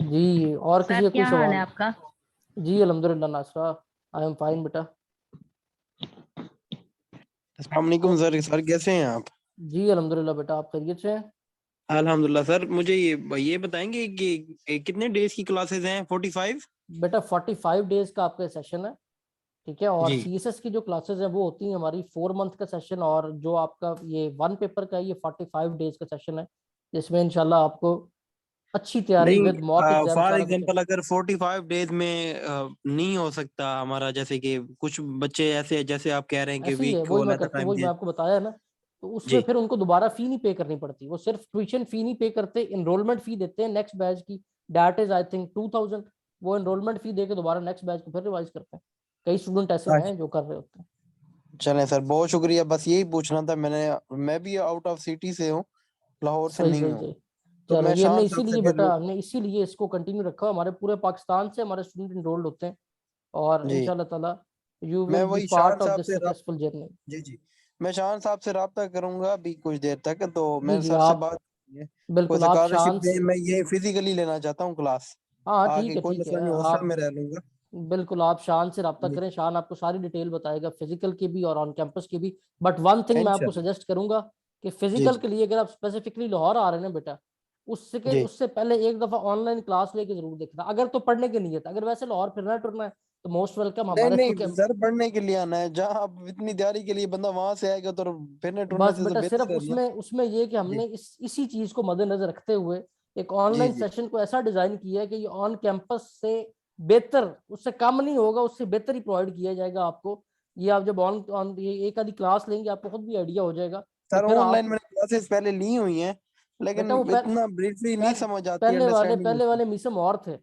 जी और किसी
सर
का कोई
क्या हाल
सवाल?
है आपका?
जी अल्हम्दुलिल्लाह नासरा, आई एम फाइन बेटा।
अस्सलाम वालेकुम सर कैसे हैं आप?
जी अल्हम्दुलिल्लाह बेटा, आप खैरियत से हैं?
अल्हम्दुलिल्लाह सर, मुझे ये बताएंगे कि कितने डेज की क्लासेस हैं? 45?
बेटा 45 डेज का आपका सेशन है। ठीक है। और
जी
CSS की जो क्लासेस है वो होती हैं हमारी 4 मंथ का सेशन, और जो आपका ये 1 पेपर का है ये 45 डेज का सेशन है, जिसमें इंशाल्लाह आपको अच्छी तैयारी
नहीं,
विद मॉक एग्जाम
फॉर
सारा कुछ है।
एग्जांपल अगर 45 डेज में नहीं हो सकता हमारा, जैसे कि कुछ बच्चे ऐसे जैसे आप कह रहे हैं कि
ऐसे ही है,
वीक को लेता टाइम
वही मैं
दे।
आपको बताया है ना। तो उसमें
जी
फिर उनको दोबारा फी नहीं पे करनी पड़ती, वो सिर्फ ट्यूशन फी नहीं पे करते, इनरोलमेंट फी देते हैं नेक्स्ट बैच की। That is I think 2000। वो इनरोलमेंट फी दे के दोबारा नेक्स्ट बैच को फिर रिवाइज करते हैं। कई स्टूडेंट ऐसे हैं जो कर रहे होते हैं।
चलें सर, बहुत शुक्रिया। बस यही पूछना था। मैं भी आउट ऑफ सिटी से हूँ, लाहौर से
सही
नहीं
सही
हूँ।
सही।
तो
चलो
मैं
ये हमने
शान साहब से
इसीलिए
फिर
बेटा, हमने इसीलिए इसको कंटिन्यू रखा। हमारे पूरे पाकिस्तान से हमारे स्टूडेंट इनरोल्ड होते हैं, और
जी
इंशाल्लाह ताला यू
मैं
विल बी
वही शान
पार्ट ऑफ
साहब
दिस
से
सक्सेसफुल जर्नी।
जी मैं शान साहब से राब्ता करूंगा अभी कुछ देर तक। तो
जी
मैं
जी
सर से
आप
बात की है, कोई
बिल्कुल आप
स्कॉलरशिप
शान
दे।
से।
मैं ये फिजिकली लेना चाहता हूँ क्लास।
हाँ
आगे कोई
ठीक
मसला
है।
नहीं, हॉस्टल
आप
में रह लूंगा।
बिल्कुल आप शान से रब्ता
जी
करें, शान आपको सारी डिटेल बताएगा, फिजिकल की भी और ऑन कैंपस की भी। बट वन थिंग मैं आपको
इंशाल्लाह।
सजेस्ट करूंगा कि
जी
फिजिकल
जी
के लिए अगर आप स्पेसिफिकली लाहौर आ रहे हैं ना बेटा,
जी
उससे पहले एक दफा ऑनलाइन क्लास लेके जरूर देखना, अगर तो पढ़ने की नीयत। अगर वैसे लाहौर फिरना टुरना है तो मोस्ट वेलकम
नहीं
हमारे तो
नहीं सर, पढ़ने के लिए आना है। जहाँ आप इतनी तैयारी के लिए बंदा वहां से आएगा तो फिरने टुरने
बस
से तो
बेटा सिर्फ
बेहतर है ना।
उसमें ये कि
जी
हमने इसी चीज को मद्देनजर रखते हुए एक
जी
ऑनलाइन
जी
सेशन को ऐसा डिजाइन किया है कि ये ऑन कैंपस से बेहतर, उससे कम नहीं होगा, उससे बेहतर ही प्रोवाइड किया जाएगा आपको। ये आप जब ऑन ऑन ये एक आधी क्लास लेंगे आपको खुद भी आइडिया हो जाएगा कि
सर,
फिर
ऑनलाइन
आप
मैंने क्लासेस पहले ली हुई हैं, लेकिन
बेटा वो
इतना ब्रीफली नहीं समझ आती, अंडरस्टैंडिंग
पहले
होती।
वाले मिसम और थे।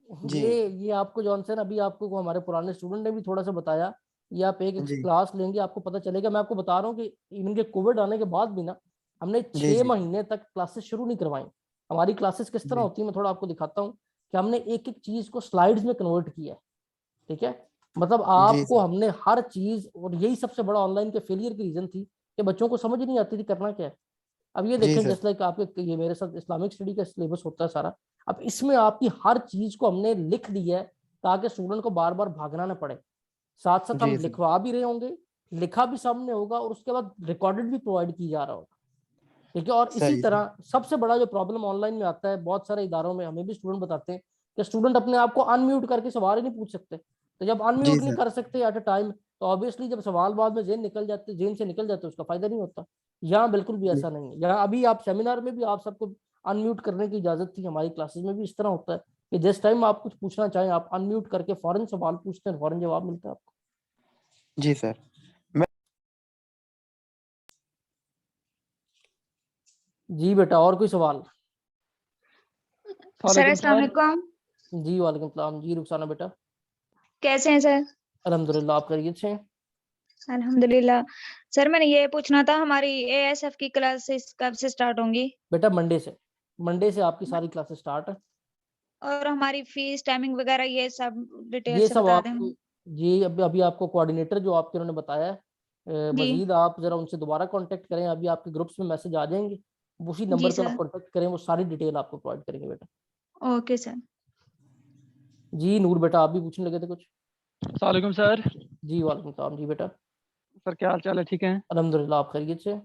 जी
ये आपको जॉनसन अभी आपको को हमारे पुराने स्टूडेंट ने भी थोड़ा सा बताया। ये आप एक
जी
क्लास लेंगे आपको पता चलेगा। मैं आपको बता रहा हूँ कि इवन के कोविड आने के बाद भी ना, हमने
जी
6
जी
महीने तक क्लासेस शुरू नहीं करवाई। हमारी क्लासेस किस तरह
जी
होती है मैं थोड़ा आपको दिखाता हूँ कि हमने एक एक चीज को स्लाइड्स में कन्वर्ट किया है। ठीक है। मतलब
जी
आपको
सर
हमने हर चीज, और यही सबसे बड़ा ऑनलाइन के फेलियर की रीजन थी कि बच्चों को समझ ही नहीं आती थी करना क्या है। अब ये
जी
देखें
सर
जैसे लाइक आपके ये मेरे साथ इस्लामिक स्टडी का सिलेबस होता है सारा। अब इसमें आपकी हर चीज को हमने लिख दिया है ताकि स्टूडेंट को बार बार भागना ना पड़े। साथ साथ
जी
हम
सर
लिखवा भी रहे होंगे, लिखा भी सामने होगा, और उसके बाद रिकॉर्डेड भी प्रोवाइड की जा रहा होगा। ठीक है। और इसी
सही सर
तरह सबसे बड़ा जो प्रॉब्लम ऑनलाइन में आता है, बहुत सारे इदारों में हमें भी स्टूडेंट बताते हैं कि स्टूडेंट अपने आप को अनम्यूट करके सवाल ही नहीं पूछ सकते। तो जब
जी
अनम्यूट नहीं
सर
कर सकते एट अ टाइम, तो ऑब्वियसली जब सवाल बाद में जेन से निकल जाते उसका फायदा नहीं होता। यहाँ बिल्कुल भी ऐसा नहीं है। यहाँ अभी आप सेमिनार में भी आप सबको अनम्यूट करने की इजाजत थी, हमारी क्लासेस में भी इस तरह होता है कि जिस टाइम आप कुछ पूछना चाहें आप अनम्यूट करके फौरन सवाल पूछते हैं, फौरन जवाब मिलता है आपको।
जी सर। मैं
जी बेटा, और कोई सवाल?
सर अस्सलाम वालेकुम।
जी वालेकुम सलाम। जी रुखसाना बेटा,
कैसे हैं सर?
अल्हम्दुलिल्लाह, आप खैरियत से हैं?
अल्हम्दुलिल्लाह। सर मैंने ये पूछना था, हमारी एएसएफ की क्लासेस कब से स्टार्ट होंगी?
बेटा मंडे से आपकी सारी क्लासेस स्टार्ट है।
और हमारी फीस, टाइमिंग वगैरह ये सब डिटेल
ये
से
सब
बता दें।
आपको, ये अभी आपको कोऑर्डिनेटर जो आपके उन्होंने बताया है,
जी
मजीद आप जरा उनसे दोबारा कांटेक्ट करें, अभी आपके ग्रुप्स में मैसेज आ जाएंगे, उसी
जी
नंबर पर आप
सर।
कांटेक्ट करें, वो सारी डिटेल आपको प्रोवाइड करेंगे बेटा।
Okay sir.
जी नूर बेटा, आप भी पूछने लगे थे कुछ?
वालेकुम सर।
जी वालेकुम सलाम। जी बेटा,
सर क्या हाल चाल है, ठीक है?
अल्हम्दुलिल्लाह, आप खैरियत से?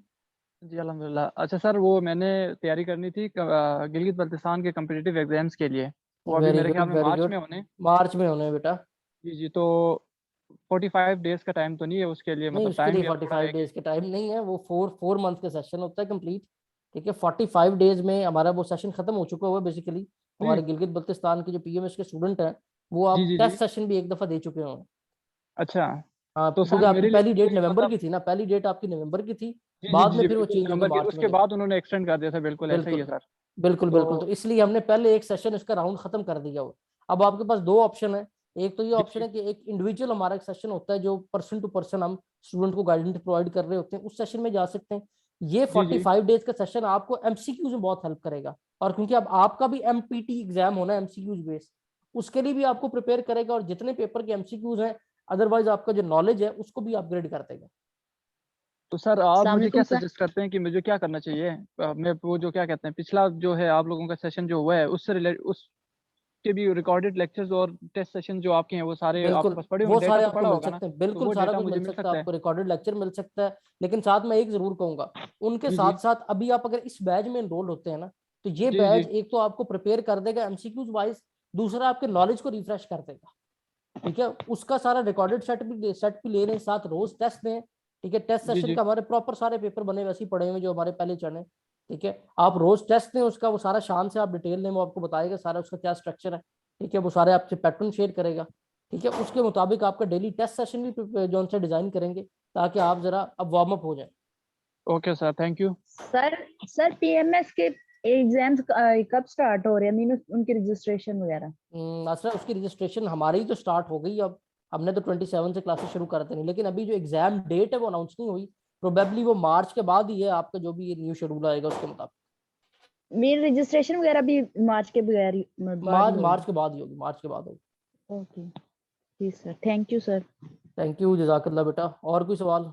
जी अल्हम्दुलिल्लाह। अच्छा सर, वो मैंने तैयारी करनी थी गिलगित बल्तिस्तान के कम्पिटिटिव एग्जाम्स के लिए, वो अभी
वेरी
मेरे ख्याल
गुड
में
वेरी
मार्च
गुड।
में होने।
मार्च में होने हैं बेटा।
जी जी, तो 45 डेज का टाइम तो नहीं है उसके लिए,
नहीं,
मतलब
उसके
टाइम
लिए
भी अब थोड़ा
45
रह गया।
डेज का टाइम नहीं है, वो फोर मंथ का सेशन होता है कंप्लीट। ठीक है, 45 डेज में हमारा वो सेशन खत्म हो चुका हुआ है बेसिकली।
जी
हमारे गिलगित बल्तिस्तान के जो पीएमएस के स्टूडेंट हैं, वो
जी
आप
जी जी।
टेस्ट सेशन भी एक दफा दे चुके हैं।
अच्छा,
हाँ,
तो
क्योंकि
सर
आपकी
मेरे लिए
पहली
भी
डेट
कोई
नवंबर
मतलब।
की थी ना, पहली डेट आपकी नवंबर की थी,
जी जी
बाद
जी
में
जी,
फिर वो
बिल्कुल
चेंज होके
नवंबर के,
मार्च में
उसके
गई।
बाद उन्होंने एक्सटेंड कर दिया था, बिल्कुल ऐसा ही है
बिल्कुल
सर।
बिल्कुल बिल्कुल, तो
तो
इसलिए हमने पहले एक सेशन इसका राउंड खत्म कर दिया हुआ। अब आपके पास दो ऑप्शन है। एक तो ये
जी
ऑप्शन
जी
है कि एक इंडिविजुअल हमारा एक सेशन होता है जो पर्सन टू पर्सन हम स्टूडेंट को गाइडेंस प्रोवाइड कर रहे होते हैं, उस सेशन में जा सकते हैं। ये
जी जी
45 डेज का सेशन आपको एमसीक्यूज में बहुत हेल्प करेगा, और क्योंकि अब आपका भी एमपीटी एग्जाम होना है एमसीक्यूज बेस, उसके लिए भी आपको प्रिपेयर करेगा, और जितने पेपर के एमसीक्यूज हैं, अदरवाइज आपका जो नॉलेज है उसको भी अपग्रेड कर देगा।
तो सर आप
अस्सलाम
मुझे
वालेकुम
क्या
सर।
सजेस्ट करते हैं कि मुझे क्या करना चाहिए? मैं वो जो क्या कहते हैं, पिछला जो है आप लोगों का सेशन जो हुआ है उससे रिलेट उसके भी रिकॉर्डेड लेक्चर्स और टेस्ट सेशन जो आपके हैं वो सारे आपके
बिल्कुल,
पास पड़े
वो
होंगे, डेटा
सारे
तो
आपको
पड़ा
मिल
होगा ना?
सकते हैं,
तो
बिल्कुल
वो
सारा
डेटा
कुछ
मुझे
मिल
मिल
सकता है
सकता है?
आपको, रिकॉर्डेड लेक्चर मिल सकता है। लेकिन साथ में एक जरूर कहूंगा, उनके
जी जी
साथ साथ अभी आप अगर इस बैच में एनरोल होते हैं ना, तो ये
जी जी।
बैच एक तो आपको प्रिपेयर कर देगा एमसीक्यूज वाइज, दूसरा आपके नॉलेज को रिफ्रेश कर देगा। ठीक है, उसका सारा रिकॉर्डेड सेट भी ले रहे हैं, साथ रोज टेस्ट दें। ठीक है, टेस्ट
जी
सेशन
जी
का हमारे प्रॉपर सारे पेपर बने वैसे ही पड़े हुए जो हमारे पहले चढ़े। ठीक है, आप रोज टेस्ट दें उसका, वो सारा शाम से आप डिटेल लें, वो आपको बताएगा सारा उसका क्या स्ट्रक्चर है। ठीक है, वो सारे आपसे पैटर्न शेयर करेगा। ठीक है, उसके मुताबिक आपका डेली टेस्ट सेशन भी जो उनसे डिजाइन करेंगे, ताकि आप जरा अब वार्म अप हो जाए।
Okay sir, thank you.
Sir sir PMS के एग्जाम्स कब स्टार्ट हो रहे हैं, मीन उनकी रजिस्ट्रेशन वगैरह?
असरा उसकी रजिस्ट्रेशन हमारी ही तो स्टार्ट हो गई अब। हमने तो 27 से क्लासेस शुरू कर देनी, लेकिन अभी जो एग्जाम डेट है वो अनाउंस नहीं हुई। प्रोबेबली वो मार्च के बाद ही है, आपका जो भी न्यू शेड्यूल आएगा उसके मुताबिक।
मीन रजिस्ट्रेशन वगैरह भी मार्च के बगैर बाद ही
मार्च
होगी?
के बाद ही होगी, मार्च के बाद होगी।
ओके जी sir, thank you sir.
Thank you, जजाकल्ला बेटा। और कोई सवाल?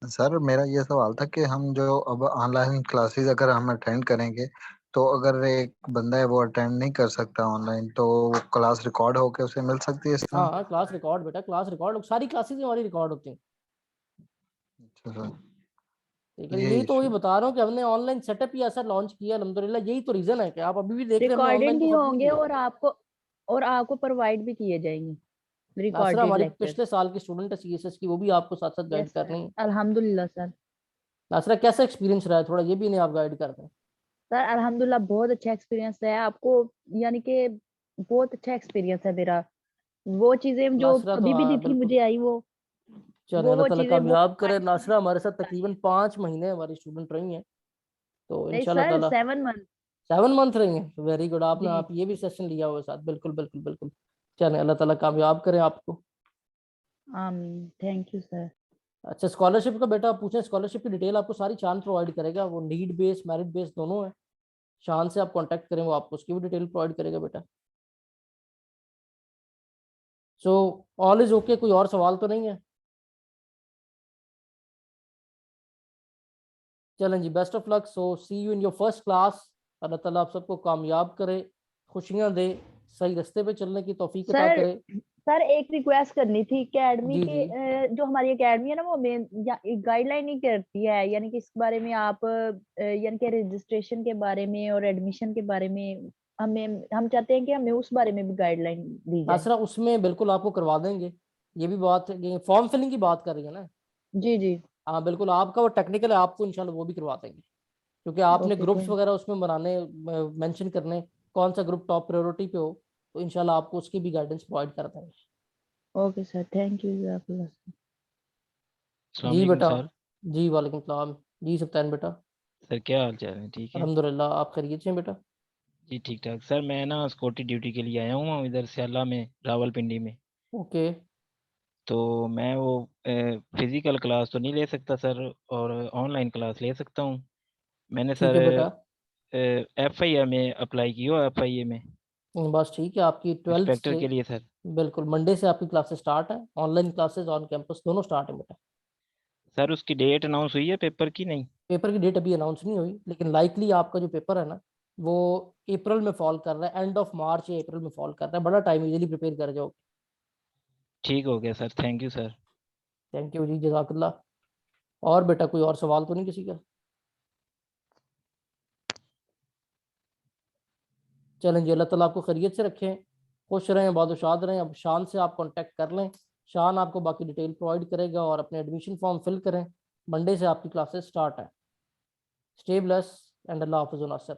सर मेरा ये सवाल था कि हम जो अब ऑनलाइन क्लासेस अगर हम अटेंड करेंगे, तो अगर एक बंदा है वो अटेंड नहीं कर सकता ऑनलाइन, तो क्लास रिकॉर्ड होके उसे मिल सकती है इसमें?
हाँ, क्लास रिकॉर्ड बेटा, क्लास रिकॉर्ड, सारी क्लासेस हमारी रिकॉर्ड होती हैं।
अच्छा सर,
ठीक
तो
है,
ये
यही तो वही
इशू।
बता रहा हूँ कि हमने ऑनलाइन सेटअप ही ऐसा लॉन्च किया अल्हम्दुलिल्लाह, यही तो रीजन है कि आप अभी भी देख रहे हैं, हमने
रिकॉर्डेड
ऑनलाइन
भी
को खत्म नहीं
होंगे
किया।
और आपको प्रोवाइड भी किए जाएंगे
नासरा
रिकॉर्डेड
हमारी
लेक्चर।
पिछले साल की स्टूडेंट है सीएसएस की, वो भी आपको साथ साथ गाइड
यस
कर
सर,
रही है।
अल्हम्दुलिल्लाह सर।
नासरा कैसा एक्सपीरियंस रहा है, थोड़ा ये भी नहीं आप गाइड कर दें।
सर अल्हम्दुलिल्लाह बहुत अच्छा एक्सपीरियंस है आपको, यानी कि बहुत अच्छा एक्सपीरियंस है मेरा। वो चीजें जो
नासरा तो
अभी भी
हाँ
दिखी
बिल्कुल।
मुझे आई
चले, अल्लाह
वो
ताला
चीजें बहुत
कामयाब करे।
अच्छी।
नासरा हमारे साथ तकरीबन 5 महीने हमारी स्टूडेंट रही हैं, तो
नहीं
इंशाल्लाह
सर,
ताला
7 मंथ।
7 मंथ रही हैं। वेरी गुड, आपने
जी
आप ये भी सेशन लिया हुआ है साथ, बिल्कुल बिल्कुल बिल्कुल। चले, अल्लाह ताला कामयाब करे आपको।
आमीन, थैंक यू सर।
अच्छा, स्कॉलरशिप का बेटा आप पूछें, स्कॉलरशिप की डिटेल आपको सारी चांद प्रोवाइड करेगा, वो नीड बेस मेरिट बेस दोनों है। शान से आप कांटेक्ट करें, वो आपको उसकी भी डिटेल प्रोवाइड करेगा बेटा। सो ऑल इज ओके, कोई और सवाल तो नहीं है? चलें जी, best of luck. So see you in your first class. Allah ताला आप सबको कामयाब करे, खुशियां दे, सही रास्ते पे चलने की तौफीक अता
सर
करे।
सर एक रिक्वेस्ट करनी थी, एकेडमी
जी
के
जी।
जो हमारी एकेडमी है ना, वो मेन गाइडलाइन नहीं करती है, यानी कि इस बारे में आप यानी कि रजिस्ट्रेशन के बारे में और एडमिशन के बारे में हमें, हम चाहते हैं कि हमें उस बारे में भी गाइडलाइन दी जाए।
नासरा उसमें बिल्कुल आपको करवा देंगे। ये भी बात है, फॉर्म फिलिंग की बात कर रही है ना?
जी जी।
हाँ बिल्कुल, आपका वो टेक्निकल है, आपको इंशाल्लाह वो भी करवा देंगे, क्योंकि आपने
ओके
ग्रुप्स
थैंक
वगैरह उसमें बनाने, मेंशन करने कौन सा ग्रुप टॉप प्रायोरिटी पे हो, तो इंशाल्लाह आपको उसकी भी गाइडेंस प्रोवाइड कर देंगे।
Okay sir, thank you.
जी बेटा। जी वालेकुम सलाम। जी सप्तान बेटा,
सर क्या हाल चाल है? ठीक है
अल्हम्दुलिल्लाह, आप खैरियत से हैं बेटा?
जी, ठीक ठाक। सर मैं ना सिक्योरिटी ड्यूटी के लिए आया हूँ इधर स्याला में, रावलपिंडी में।
ओके,
तो मैं वो फिजिकल क्लास तो नहीं ले सकता सर, और ऑनलाइन क्लास ले सकता हूँ। मैंने
ठीक
सर
है बेटा।
FIA में अप्लाई की हो, FIA में
बस ठीक है, आपकी 12th
इंस्पेक्टर
से
के लिए सर।
बिल्कुल मंडे से आपकी क्लासेस स्टार्ट है, ऑनलाइन क्लासेस ऑन कैंपस दोनों स्टार्ट है बेटा।
सर उसकी डेट अनाउंस हुई है पेपर की? नहीं
पेपर की डेट अभी अनाउंस नहीं हुई, लेकिन लाइकली आपका जो पेपर है ना वो अप्रैल में फॉल कर रहा है, एंड ऑफ मार्च या अप्रैल में फॉल कर रहा है, बड़ा टाइम इजीली प्रिपेयर कर जाओ।
ठीक हो गया sir, thank you sir.
Thank you जी, जज़ाकल्लाह। और बेटा कोई और सवाल तो नहीं किसी का? चलें जी, अल्लाह ताला आपको खैरियत से रखें, खुश रहें, बादशाद रहें। अब शान से आप कांटेक्ट कर लें, शान आपको बाकी डिटेल प्रोवाइड करेगा, और अपने एडमिशन फॉर्म फिल करें। मंडे से आपकी क्लासेस स्टार्ट है। स्टे ब्लेस एंड अल्लाह हाफिज़ नासिर।